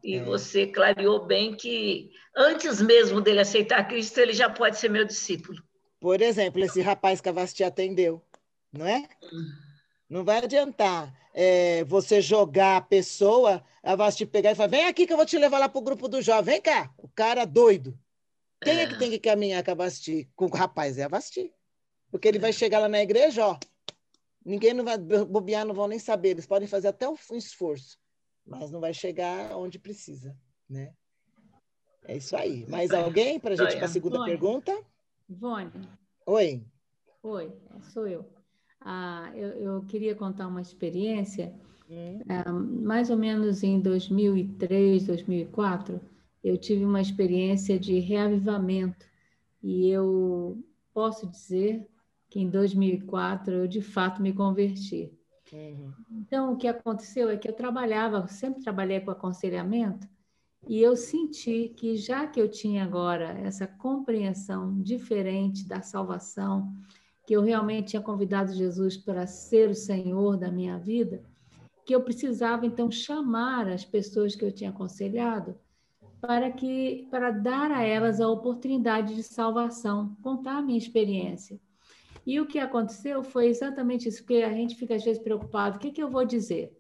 E você clareou bem que antes mesmo dele aceitar Cristo, ele já pode ser meu discípulo. Por exemplo, esse rapaz que a Vasti atendeu, não é? Não vai adiantar você jogar a pessoa, a Vasti pegar e falar, vem aqui que eu vou te levar lá para o grupo do jovem, vem cá, o cara doido. Quem é que tem que caminhar com a Vasti? Com o rapaz, é a Vasti. Porque ele vai chegar lá na igreja, ninguém não vai bobear, não vão nem saber, eles podem fazer até um esforço, mas não vai chegar onde precisa, né? É isso aí. Mais alguém para a gente ir para a segunda pergunta? Ivone. Oi. Oi, sou eu. Eu queria contar uma experiência. Mais ou menos em 2003, 2004, eu tive uma experiência de reavivamento. E eu posso dizer que em 2004 eu, de fato, me converti. Então, o que aconteceu é que eu sempre trabalhei com aconselhamento, e eu senti que, já que eu tinha agora essa compreensão diferente da salvação, que eu realmente tinha convidado Jesus para ser o Senhor da minha vida, que eu precisava, então, chamar as pessoas que eu tinha aconselhado para dar a elas a oportunidade de salvação, contar a minha experiência. E o que aconteceu foi exatamente isso, porque a gente fica, às vezes, preocupado. O que eu vou dizer?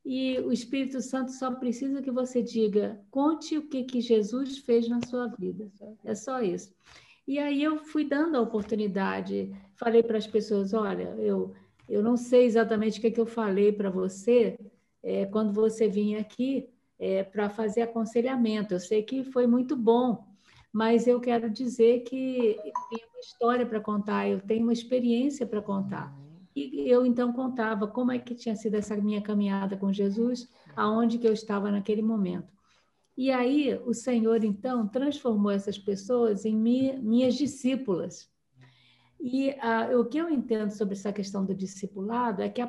E o Espírito Santo só precisa que você diga, conte o que Jesus fez na sua vida. É só isso. E aí eu fui dando a oportunidade, falei para as pessoas, olha, eu não sei exatamente o que eu falei para você quando você vinha aqui para fazer aconselhamento. Eu sei que foi muito bom, mas eu quero dizer que eu tenho uma história para contar, eu tenho uma experiência para contar. E eu, então, contava como é que tinha sido essa minha caminhada com Jesus, aonde que eu estava naquele momento. E aí, o Senhor, então, transformou essas pessoas em minhas discípulas. E o que eu entendo sobre essa questão do discipulado é que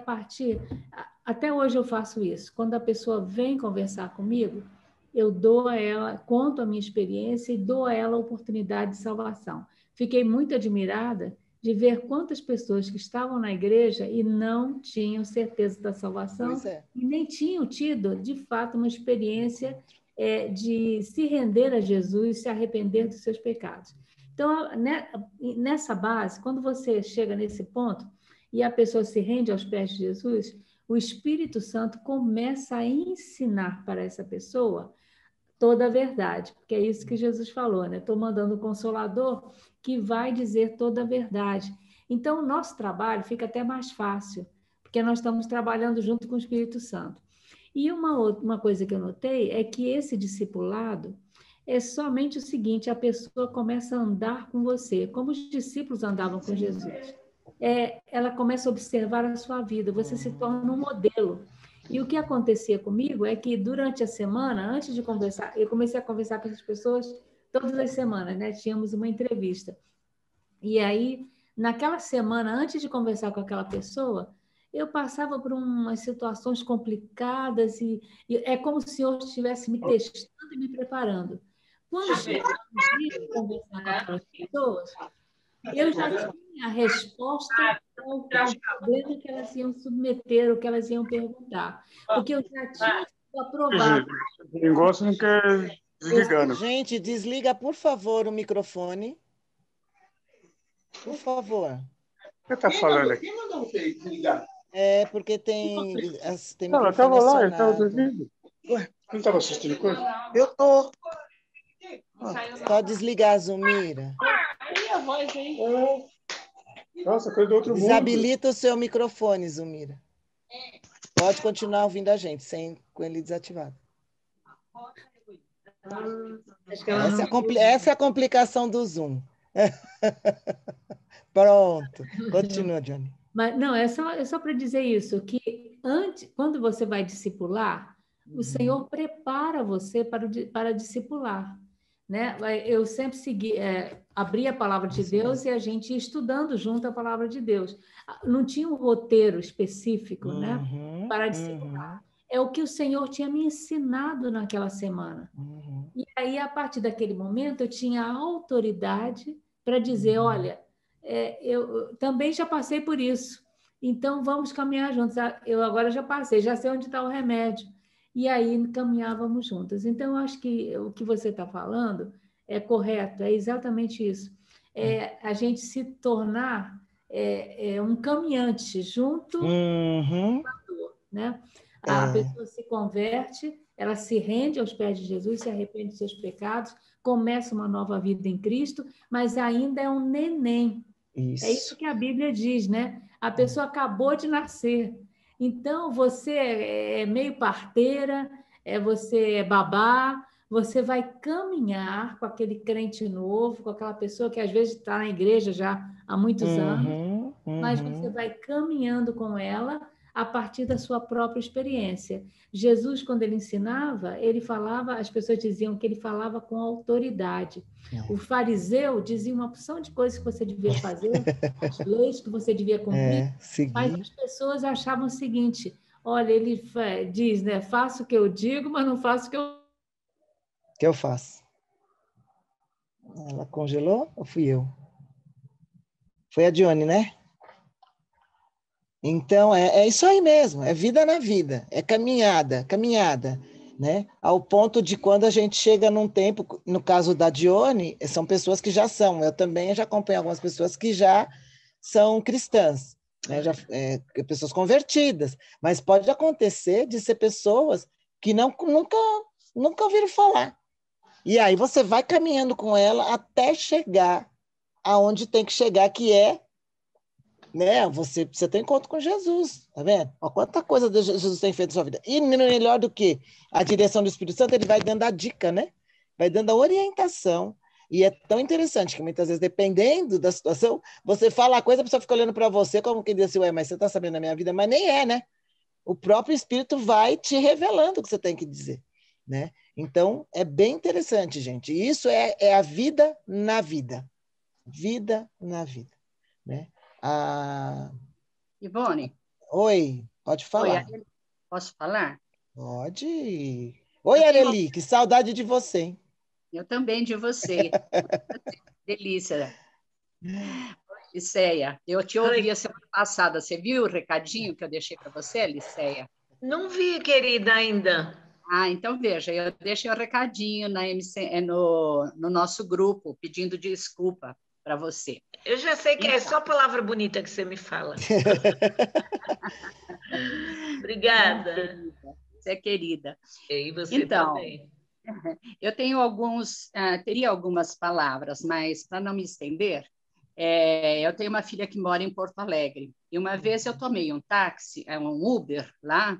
até hoje eu faço isso. Quando a pessoa vem conversar comigo, eu dou a ela, conto a minha experiência e dou a ela a oportunidade de salvação. Fiquei muito admirada de ver quantas pessoas que estavam na igreja e não tinham certeza da salvação e nem tinham tido, de fato, uma experiência de se render a Jesus, se arrepender dos seus pecados. Então, nessa base, quando você chega nesse ponto e a pessoa se rende aos pés de Jesus, o Espírito Santo começa a ensinar para essa pessoa toda a verdade, porque é isso que Jesus falou, né? Estou mandando o Consolador que vai dizer toda a verdade. Então, o nosso trabalho fica até mais fácil, porque nós estamos trabalhando junto com o Espírito Santo. E uma coisa que eu notei é que esse discipulado é somente o seguinte, a pessoa começa a andar com você, como os discípulos andavam com Jesus. Ela começa a observar a sua vida, você se torna um modelo. E o que acontecia comigo é que, durante a semana, antes de conversar, eu comecei a conversar com essas pessoas todas as semanas, né? Tínhamos uma entrevista. E aí, naquela semana, antes de conversar com aquela pessoa, eu passava por umas situações complicadas e é como se o Senhor estivesse me testando e me preparando. Quando chegava o dia de conversar com aquelas pessoas, eu já tinha a resposta ao problema que elas iam submeter, o que elas iam perguntar. Porque eu já tinha sido aprovado. O negócio não quer desligar, né? Gente, desliga, por favor, o microfone. Por favor. O que está falando aqui? Quem mandou você desligar? Porque tem não, eu estava lá, eu estava dormindo. Ué, não estava assistindo coisa? Eu tô. Pode desligar, Zumira. Minha voz aí. Nossa, coisa do outro mundo. Desabilita o seu microfone, Zumira. Pode continuar ouvindo a gente, com ele desativado. Essa é a complicação do Zoom. Pronto. Continua, Johnny. Mas, não, é só para dizer isso, que quando você vai discipular, o Senhor prepara você para discipular. Né? Eu sempre abri a palavra de Deus e a gente ia estudando junto a palavra de Deus. Não tinha um roteiro específico, né, para discipular. É o que o Senhor tinha me ensinado naquela semana. E aí, a partir daquele momento, eu tinha a autoridade para dizer, olha, eu também já passei por isso, então vamos caminhar juntos. Eu agora já passei, já sei onde está o remédio. E aí caminhávamos juntas. Então, eu acho que o que você está falando é correto, é exatamente isso. A gente se tornar um caminhante junto com a dor, né? A pessoa se converte, ela se rende aos pés de Jesus, se arrepende dos seus pecados, começa uma nova vida em Cristo, mas ainda é um neném. Isso. É isso que a Bíblia diz, né? A pessoa acabou de nascer. Então, você é meio parteira, você é babá, você vai caminhar com aquele crente novo, com aquela pessoa que às vezes está na igreja já há muitos anos, mas você vai caminhando com ela a partir da sua própria experiência. Jesus, quando ele ensinava, ele falava, as pessoas diziam que ele falava com autoridade. O fariseu dizia uma opção de coisas que você devia fazer, as leis que você devia cumprir, mas as pessoas achavam o seguinte: olha, ele diz, né, faço o que eu digo, mas não faço o que eu faço. Ela congelou ou fui eu? Foi a Dione, né? Então, é isso aí mesmo, é vida na vida, é caminhada, né? Ao ponto de quando a gente chega num tempo, no caso da Dione, são pessoas que já são, eu também já acompanho algumas pessoas que já são cristãs, né? Pessoas convertidas, mas pode acontecer de ser pessoas que nunca ouviram falar. E aí você vai caminhando com ela até chegar aonde tem que chegar, que é, né? Você tem encontro com Jesus, tá vendo? Olha quanta coisa Jesus tem feito na sua vida. E melhor do que a direção do Espírito Santo, ele vai dando a dica, né? Vai dando a orientação. E é tão interessante que muitas vezes, dependendo da situação, você fala a coisa, a pessoa fica olhando para você como que diz assim, ué, mas você está sabendo da minha vida? Mas nem é, né? O próprio Espírito vai te revelando o que você tem que dizer, né? Então, é bem interessante, gente. E isso é a vida na vida. Vida na vida, né? Ivone. Oi, pode falar. Oi, posso falar? Pode. Oi, Areli, que saudade de você, hein? Eu também de você. Delícia. Liceia, eu te ouvi a semana passada. Você viu o recadinho que eu deixei para você, Liceia? Não vi, querida, ainda. Ah, então veja, eu deixei um recadinho no nosso grupo, pedindo desculpa para você. Eu já sei que é só palavra bonita que você me fala. Obrigada. Você é querida. E você também. Eu tenho teria algumas palavras, mas para não me estender, eu tenho uma filha que mora em Porto Alegre. E uma vez eu tomei um táxi, um Uber lá,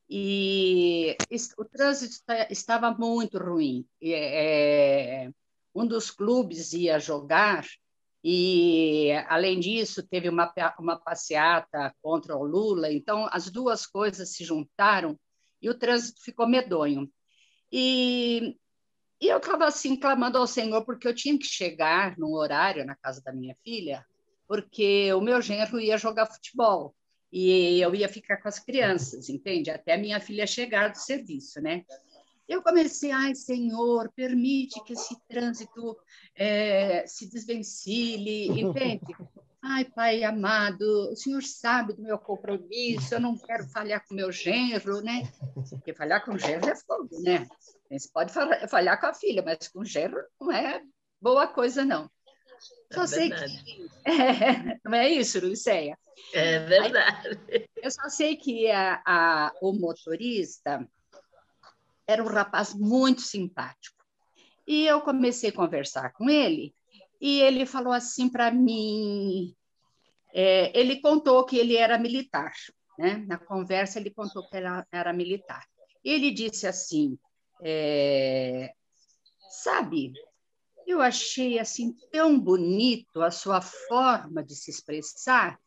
e o trânsito estava muito ruim. Um dos clubes ia jogar, e, além disso, teve uma passeata contra o Lula. Então, as duas coisas se juntaram e o trânsito ficou medonho. E eu estava assim, clamando ao Senhor, porque eu tinha que chegar num horário na casa da minha filha, porque o meu genro ia jogar futebol e eu ia ficar com as crianças, entende? Até a minha filha chegar do serviço, né? Eu comecei, ai, Senhor, permite que esse trânsito se desvencilhe, entende? Ai, Pai amado, o Senhor sabe do meu compromisso, eu não quero falhar com o meu genro, né? Porque falhar com o genro é fogo, né? Você pode falhar com a filha, mas com o genro não é boa coisa, não. Só sei que... não é isso, Luceia? É verdade. Eu só sei que o motorista era um rapaz muito simpático. E eu comecei a conversar com ele, e ele falou assim para mim, ele contou que ele era militar, né? Na conversa ele contou que era militar. Ele disse assim, sabe, eu achei assim tão bonito a sua forma de se expressar,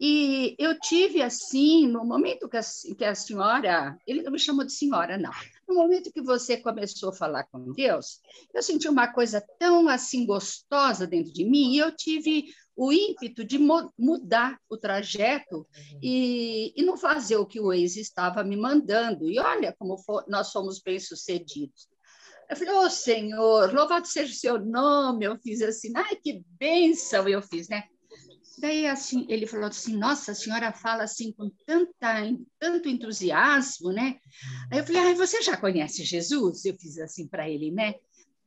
e eu tive assim, no momento que a senhora, ele não me chamou de senhora, não, no momento que você começou a falar com Deus, eu senti uma coisa tão assim gostosa dentro de mim, e eu tive o ímpeto de mudar o trajeto e não fazer o que o ex estava me mandando. E olha como nós somos bem-sucedidos. Eu falei, ô Senhor, louvado seja o seu nome. Eu fiz assim, ai, que bênção eu fiz, né? Daí, assim, ele falou assim, nossa, a senhora fala assim com tanto entusiasmo, né? Aí eu falei, ai, você já conhece Jesus? Eu fiz assim para ele, né?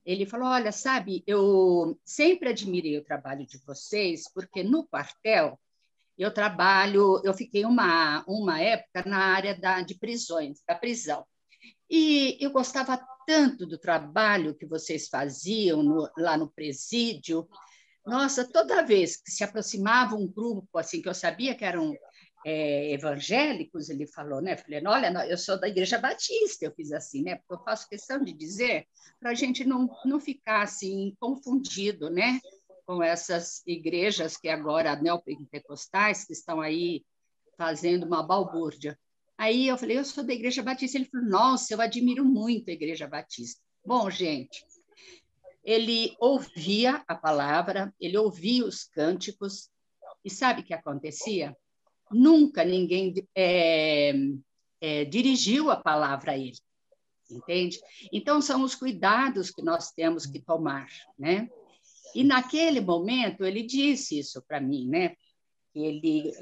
Ele falou, olha, sabe, eu sempre admirei o trabalho de vocês, porque no quartel eu fiquei uma época na área de prisões, da prisão. E eu gostava tanto do trabalho que vocês faziam lá no presídio. Nossa, toda vez que se aproximava um grupo, assim, que eu sabia que eram evangélicos, ele falou, né? Falei, olha, eu sou da Igreja Batista, eu fiz assim, né? Porque eu faço questão de dizer para a gente não ficar assim confundido, né? Com essas igrejas que agora neopentecostais que estão aí fazendo uma balbúrdia. Aí eu falei, eu sou da Igreja Batista. Ele falou, nossa, eu admiro muito a Igreja Batista. Bom, gente, ele ouvia a palavra, ele ouvia os cânticos, e sabe o que acontecia? Nunca ninguém dirigiu a palavra a ele, entende? Então, são os cuidados que nós temos que tomar, né? E naquele momento, ele disse isso para mim, né? Que ele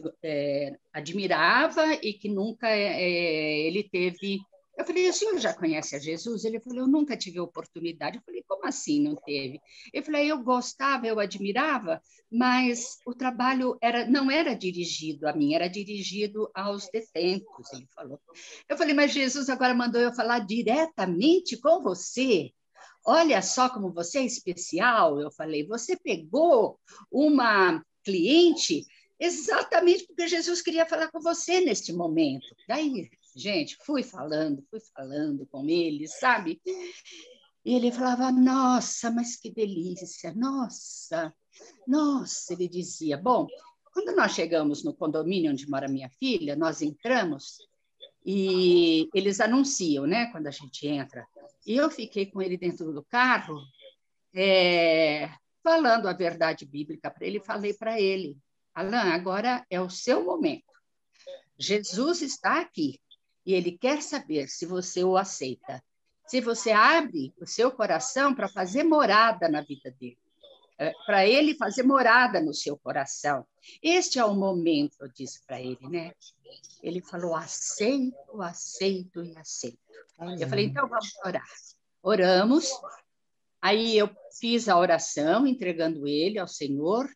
admirava e que nunca ele teve... Eu falei, o senhor já conhece a Jesus? Ele falou, eu nunca tive a oportunidade. Eu falei, como assim não teve? Ele falou, eu gostava, eu admirava, mas o trabalho não era dirigido a mim, era dirigido aos detentos, ele falou. Eu falei, mas Jesus agora mandou eu falar diretamente com você? Olha só como você é especial. Eu falei, você pegou uma cliente exatamente porque Jesus queria falar com você neste momento. Daí, gente, fui falando com ele, sabe? E ele falava, nossa, mas que delícia, nossa, ele dizia. Bom, quando nós chegamos no condomínio onde mora minha filha, nós entramos e eles anunciam, né, quando a gente entra. E eu fiquei com ele dentro do carro, falando a verdade bíblica para ele, falei para ele, Alain, agora é o seu momento. Jesus está aqui e ele quer saber se você o aceita, se você abre o seu coração para fazer morada na vida dele, para ele fazer morada no seu coração. Este é o momento, eu disse para ele, né? Ele falou, aceito. Eu falei, então vamos orar. Oramos, aí eu fiz a oração, entregando ele ao Senhor,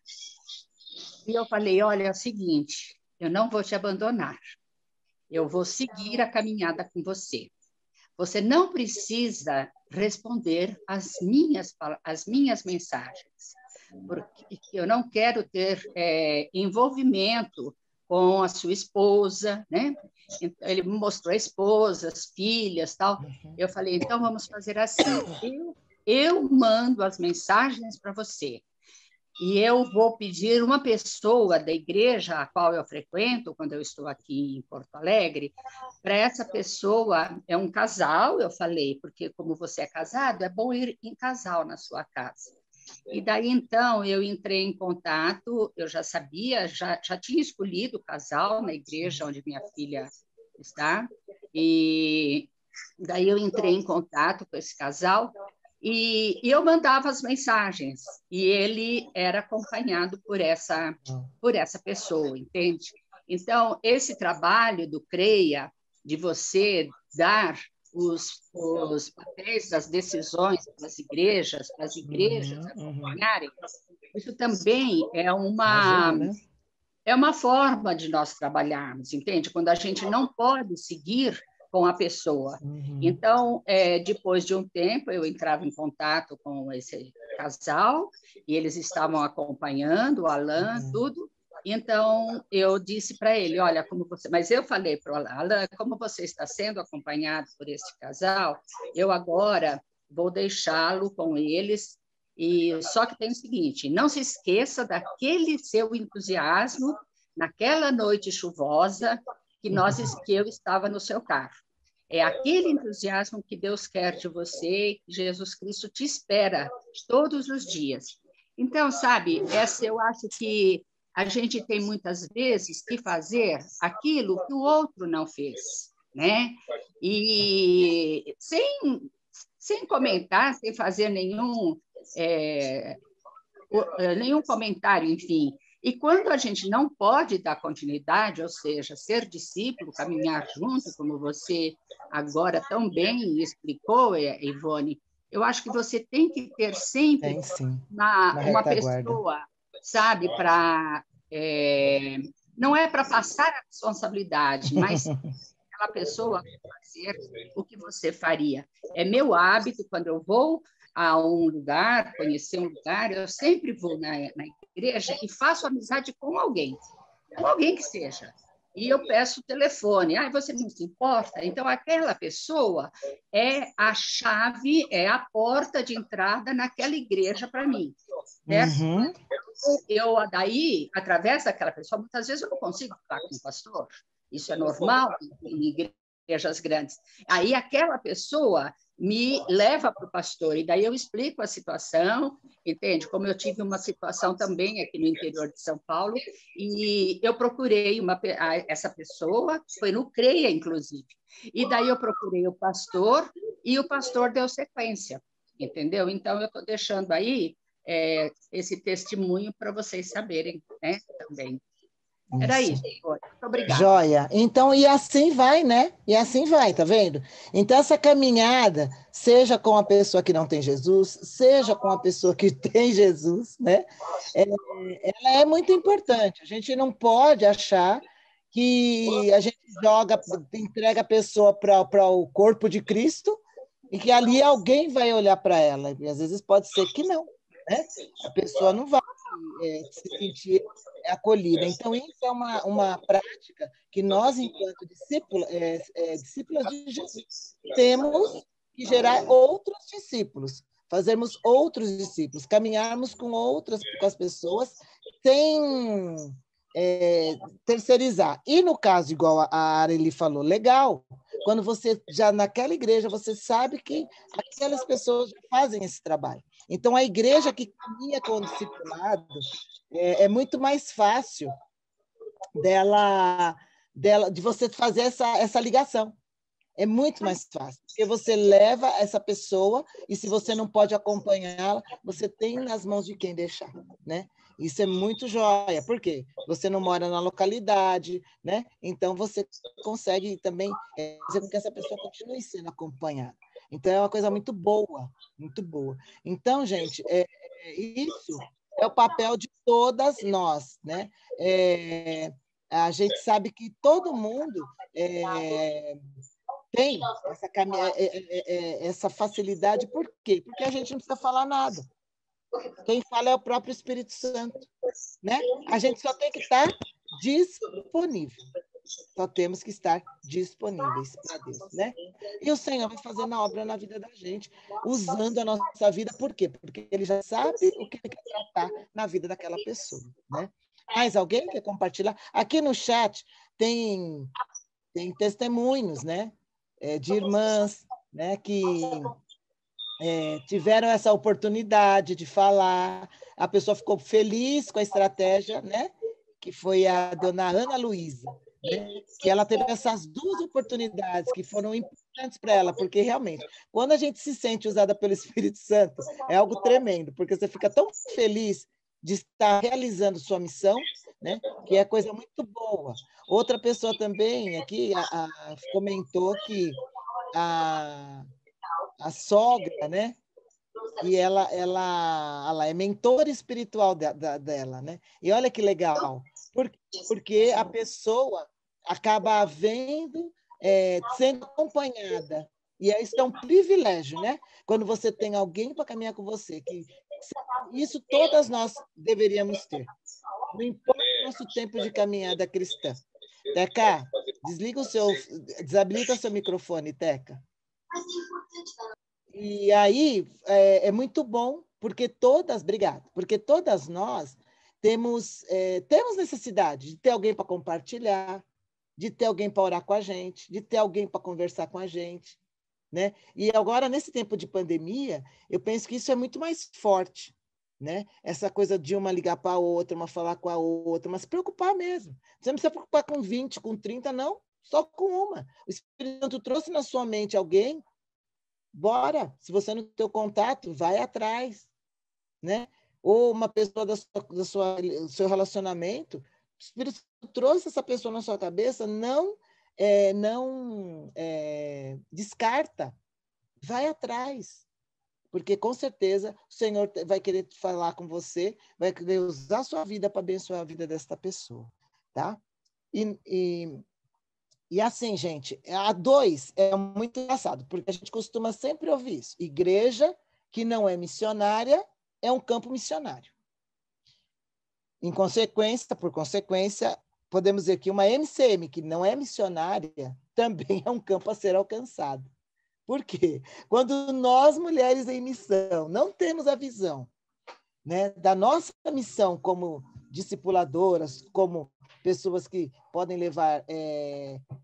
e eu falei, olha, é o seguinte, eu não vou te abandonar, eu vou seguir a caminhada com você. Você não precisa responder às minhas mensagens, porque eu não quero ter envolvimento com a sua esposa, né? Ele me mostrou a esposa, as filhas, tal. Eu falei, então vamos fazer assim, eu mando as mensagens para você, e eu vou pedir uma pessoa da igreja a qual eu frequento, quando eu estou aqui em Porto Alegre, para essa pessoa, é um casal, eu falei, porque como você é casado, é bom ir em casal na sua casa. E daí, então, eu entrei em contato, eu já sabia, já tinha escolhido o casal na igreja onde minha filha está, e daí eu entrei em contato com esse casal, e eu mandava as mensagens, e ele era acompanhado por essa pessoa, entende? Então, esse trabalho do CREA, de você dar os papéis das decisões para as igrejas acompanharem, isso também é uma forma de nós trabalharmos, entende? Quando a gente não pode seguir com a pessoa. Então, depois de um tempo, eu entrava em contato com esse casal, e eles estavam acompanhando, o Alain, tudo. Então, eu disse para ele, olha, mas eu falei para o Alain, como você está sendo acompanhado por esse casal, eu agora vou deixá-lo com eles, e só que tem o seguinte, não se esqueça daquele seu entusiasmo naquela noite chuvosa que eu estava no seu carro. É aquele entusiasmo que Deus quer de você, que Jesus Cristo te espera todos os dias. Então, sabe, eu acho que a gente tem muitas vezes que fazer aquilo que o outro não fez, né? E sem comentar, sem fazer nenhum comentário, enfim. E quando a gente não pode dar continuidade, ou seja, ser discípulo, caminhar junto, como você agora tão bem explicou, Ivone, eu acho que você tem que ter sempre uma pessoa, sabe, para... não é para passar a responsabilidade, mas aquela pessoa fazer o que você faria. É meu hábito, quando eu vou a um lugar, conhecer um lugar, eu sempre vou na igreja e faço amizade com alguém que seja. E eu peço o telefone. Você não se importa? Então, aquela pessoa é a chave, é a porta de entrada naquela igreja para mim. certo? Uhum. Eu, daí, através daquela pessoa, muitas vezes eu não consigo falar com o pastor. Isso é normal em igrejas grandes. Aí aquela pessoa me leva para o pastor, e daí eu explico a situação, entende? Como eu tive uma situação também aqui no interior de São Paulo, e eu procurei essa pessoa, foi no CREA, inclusive, e daí eu procurei o pastor, e o pastor deu sequência, entendeu? Então, eu estou deixando aí esse testemunho para vocês saberem, né, também. Era isso. Muito obrigada. Joia. Então, e assim vai, né? E assim vai, tá vendo? Então, essa caminhada, seja com a pessoa que não tem Jesus, seja com a pessoa que tem Jesus, né? Ela é muito importante. A gente não pode achar que a gente entrega a pessoa para o corpo de Cristo e que ali alguém vai olhar para ela. E às vezes pode ser que não, né? A pessoa não vai se sentir acolhida. Então, isso é uma prática que nós, enquanto discípulas de Jesus, temos que gerar outros discípulos, fazermos outros discípulos, caminharmos com as pessoas sem terceirizar. E no caso, igual a Areli falou, legal, quando você já naquela igreja, você sabe que aquelas pessoas já fazem esse trabalho. Então, a igreja que caminha com o discipulado é muito mais fácil de você fazer essa ligação. É muito mais fácil, porque você leva essa pessoa e se você não pode acompanhá-la, você tem nas mãos de quem deixar, né? Isso é muito joia. Por quê? Você não mora na localidade, né? Então, você consegue também fazer com que essa pessoa continue sendo acompanhada. Então, é uma coisa muito boa, muito boa. Então, gente, isso é o papel de todas nós, né? A gente sabe que todo mundo tem essa facilidade. Por quê? Porque a gente não precisa falar nada. Quem fala é o próprio Espírito Santo, né? A gente só tem que estar disponível. Só temos que estar disponíveis para Deus, né? E o Senhor vai fazendo a obra na vida da gente, usando a nossa vida. Por quê? Porque Ele já sabe o que Ele quer tratar na vida daquela pessoa, né? Mais alguém quer compartilhar? Aqui no chat tem testemunhos, né? De irmãs, né? Que tiveram essa oportunidade de falar, a pessoa ficou feliz com a estratégia, né? Que foi a dona Ana Luísa, né? Que ela teve essas duas oportunidades que foram importantes para ela, porque realmente, quando a gente se sente usada pelo Espírito Santo, é algo tremendo, porque você fica tão feliz de estar realizando sua missão, né? Que é coisa muito boa. Outra pessoa também aqui comentou que a sogra, né? E ela é mentora espiritual dela, né? E olha que legal, porque a pessoa acaba sendo acompanhada. E isso é um privilégio, né? Quando você tem alguém para caminhar com você. Isso todas nós deveríamos ter. Não importa o nosso tempo de caminhada cristã. Teca, desabilita seu microfone, Teca. E aí é muito bom, porque todas nós temos necessidade de ter alguém para compartilhar, de ter alguém para orar com a gente, de ter alguém para conversar com a gente, né? E agora, nesse tempo de pandemia, eu penso que isso é muito mais forte, né? Essa coisa de uma ligar para a outra, uma falar com a outra, mas se preocupar mesmo. Você não precisa preocupar com 20, com 30, não, só com uma. O Espírito Santo trouxe na sua mente alguém, bora. Se você não tem o contato, vai atrás, né? Ou uma pessoa do seu relacionamento, o Espírito Santo trouxe essa pessoa na sua cabeça, não descarta, vai atrás, porque com certeza o Senhor vai querer falar com você, vai querer usar a sua vida para abençoar a vida desta pessoa, tá? E assim, gente, a 2 é muito engraçado, porque a gente costuma sempre ouvir isso. Igreja que não é missionária é um campo missionário. Por consequência, podemos dizer que uma MCM que não é missionária também é um campo a ser alcançado. Por quê? Quando nós, mulheres em missão, não temos a visão né, da nossa missão como discipuladoras, como pessoas que podem levar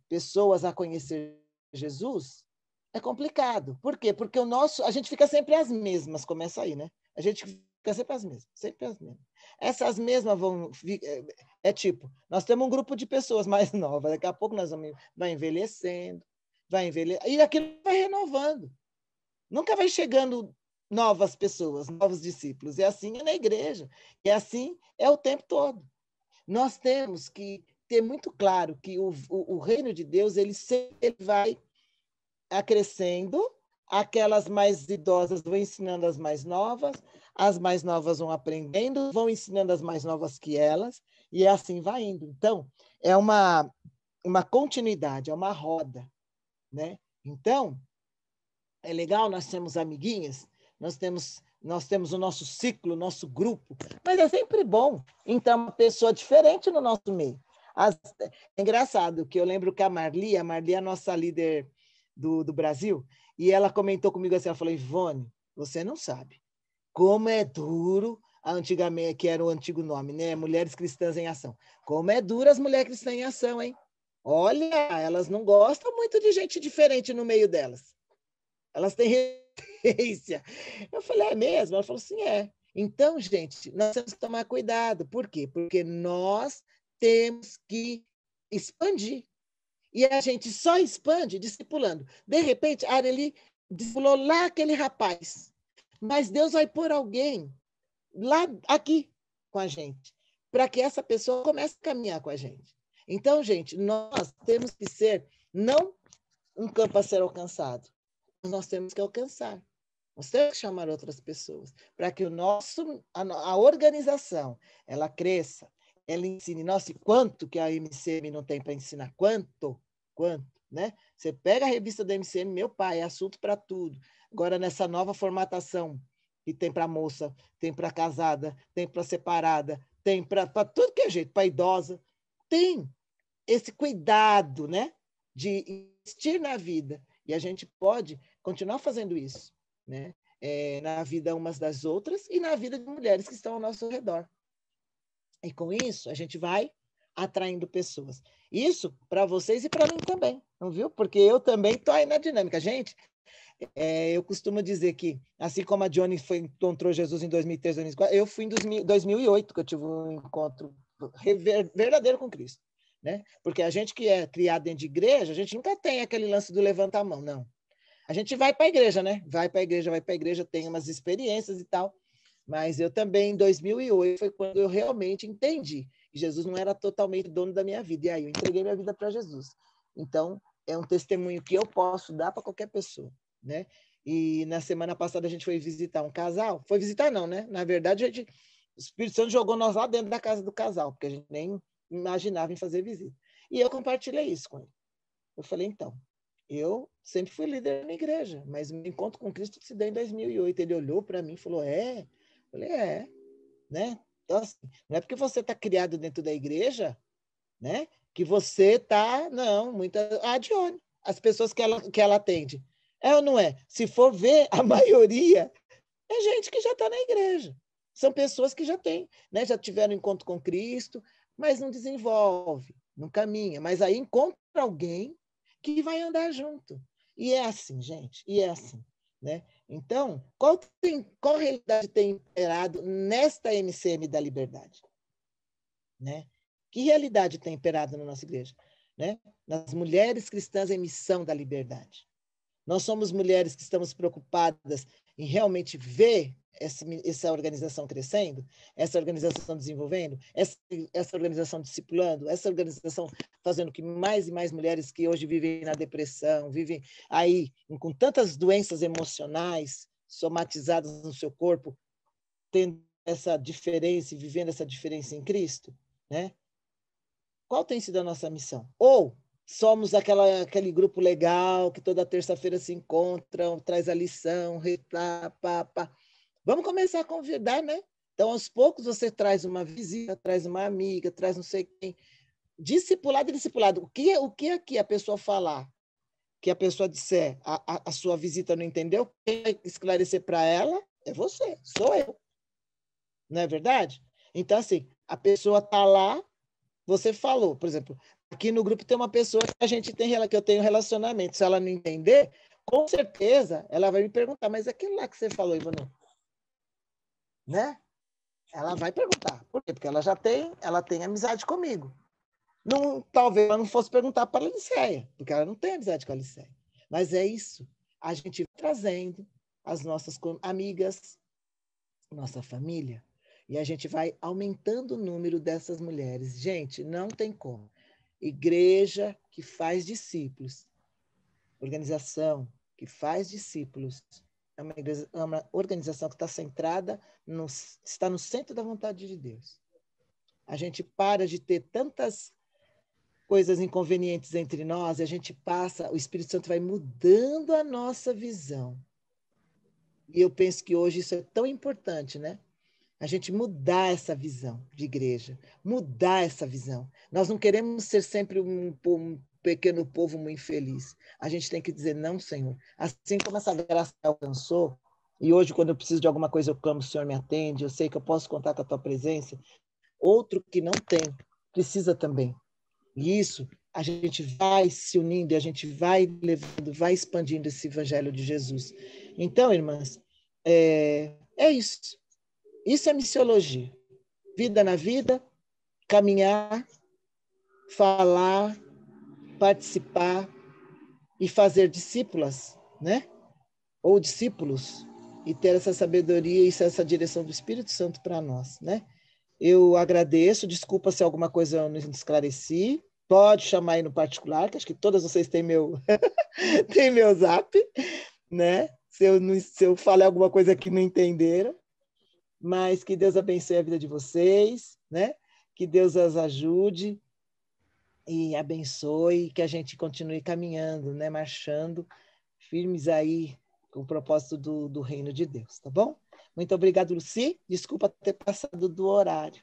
pessoas a conhecer Jesus, é complicado. Por quê? Porque a gente fica sempre as mesmas, começa aí, né? A gente fica sempre as mesmas, sempre as mesmas. Essas mesmas vão... tipo, nós temos um grupo de pessoas mais novas, daqui a pouco vai envelhecendo, e aquilo vai renovando. Nunca vai chegando novas pessoas, novos discípulos. É assim na igreja, e assim é o tempo todo. Nós temos que ter muito claro que o reino de Deus ele sempre vai acrescendo, aquelas mais idosas vão ensinando as mais novas vão aprendendo, vão ensinando as mais novas que elas, e assim vai indo. Então, é uma continuidade, é uma roda, né? Então, é legal, nós temos amiguinhas, nós temos o nosso ciclo, nosso grupo, mas é sempre bom, então, uma pessoa diferente no nosso meio. É engraçado que eu lembro que a Marli é a nossa líder do Brasil, e ela comentou comigo assim, ela falou, Ivone, você não sabe como é duro, antigamente, que era o antigo nome, né? Mulheres Cristãs em Ação. Como é duro as mulheres cristãs em ação, hein? Olha, elas não gostam muito de gente diferente no meio delas. Elas têm resistência. Eu falei, é mesmo? Ela falou, sim, é. Então, gente, nós temos que tomar cuidado. Por quê? Porque nós temos que expandir. E a gente só expande discipulando. De repente, a Areli discipulou lá aquele rapaz. Mas Deus vai pôr alguém aqui com a gente, para que essa pessoa comece a caminhar com a gente. Então, gente, nós temos que ser não um campo a ser alcançado, nós temos que alcançar. Nós temos que chamar outras pessoas para que a organização ela cresça, ela ensine. Nossa, e quanto que a MCM não tem para ensinar? Quanto, né? Você pega a revista da MCM, meu pai, é assunto para tudo. Agora, nessa nova formatação que tem para moça, tem para casada, tem para separada, tem para tudo que é jeito, para idosa, tem esse cuidado, né, de investir na vida. E a gente pode continuar fazendo isso, né, na vida umas das outras e na vida de mulheres que estão ao nosso redor. E com isso, a gente vai atraindo pessoas. Isso para vocês e para mim também, não viu? Porque eu também estou aí na dinâmica. Gente, eu costumo dizer que, assim como a Johnny encontrou Jesus em 2003, 2004, eu fui em 2008 que eu tive um encontro verdadeiro com Cristo, né? Porque a gente que é criado dentro de igreja, a gente nunca tem aquele lance do levanta a mão, não. A gente vai para a igreja, né? Vai para a igreja, tem umas experiências e tal, mas eu também, em 2008, foi quando eu realmente entendi que Jesus não era totalmente dono da minha vida, e aí eu entreguei minha vida para Jesus. Então, é um testemunho que eu posso dar para qualquer pessoa, né? E na semana passada a gente foi visitar um casal. Foi visitar não, né? Na verdade, o Espírito Santo jogou nós lá dentro da casa do casal, porque a gente nem imaginava em fazer visita. E eu compartilhei isso com ele. Eu falei, então, eu sempre fui líder na igreja, mas o meu encontro com Cristo se deu em 2008. Ele olhou para mim e falou, é? Eu falei, né? Então, assim, não é porque você está criado dentro da igreja, né? Que você está, não, Dione, as pessoas que ela atende. É ou não é? Se for ver, a maioria é gente que já está na igreja. São pessoas que já têm, né? Já tiveram encontro com Cristo, mas não desenvolve, não caminha. Mas aí encontra alguém que vai andar junto. E é assim, gente, e é assim, né? Então, qual realidade tem imperado nesta MCM da liberdade? Né? Que realidade tem imperado na nossa igreja? Né? Nas mulheres cristãs em missão da liberdade. Nós somos mulheres que estamos preocupadas em realmente ver essa organização crescendo, essa organização desenvolvendo, essa organização discipulando, essa organização fazendo que mais e mais mulheres que hoje vivem na depressão, vivem aí com tantas doenças emocionais somatizadas no seu corpo, tendo essa diferença e vivendo essa diferença em Cristo, né? Qual tem sido a nossa missão? Ou somos aquele grupo legal que toda terça-feira se encontram, traz a lição, Vamos começar a convidar, né? Então, aos poucos, você traz uma visita, traz uma amiga, traz não sei quem. Discipulado e discipulado. O que aqui a pessoa falar, que a pessoa disser, a sua visita não entendeu, quem vai esclarecer para ela é você, sou eu. Não é verdade? Então, assim, a pessoa está lá, você falou, por exemplo, aqui no grupo tem uma pessoa que eu tenho relacionamento. Se ela não entender, com certeza ela vai me perguntar, mas aquilo lá que você falou, Ivone, né? Ela vai perguntar. Por quê? Porque ela tem amizade comigo. Não, talvez ela não fosse perguntar para a Aliceia, porque ela não tem amizade com a Aliceia. Mas é isso. A gente vai trazendo as nossas amigas, nossa família, e a gente vai aumentando o número dessas mulheres. Gente, não tem como. Igreja que faz discípulos, organização que faz discípulos, é uma organização que está centrada, está no centro da vontade de Deus. A gente para de ter tantas coisas inconvenientes entre nós, e a gente passa, o Espírito Santo vai mudando a nossa visão. E eu penso que hoje isso é tão importante, né? A gente mudar essa visão de igreja, mudar essa visão. Nós não queremos ser sempre um pequeno povo muito infeliz. A gente tem que dizer, não, Senhor. Assim como essa graça alcançou, e hoje, quando eu preciso de alguma coisa, eu clamo, o Senhor me atende, eu sei que eu posso contar com a tua presença. Outro que não tem, precisa também. E isso, a gente vai se unindo, e a gente vai levando, vai expandindo esse evangelho de Jesus. Então, irmãs, é isso. Isso é missiologia. Vida na vida, caminhar, falar, participar e fazer discípulas, né? Ou discípulos, e ter essa sabedoria e essa direção do Espírito Santo para nós, né? Eu agradeço, desculpa se alguma coisa eu não esclareci. Pode chamar aí no particular, que acho que todas vocês têm meu, têm meu zap, né? Se eu falei alguma coisa que não entenderam. Mas que Deus abençoe a vida de vocês, né? Que Deus as ajude e abençoe, que a gente continue caminhando, né? Marchando, firmes aí com o propósito do reino de Deus, tá bom? Muito obrigado, Luci. Desculpa ter passado do horário.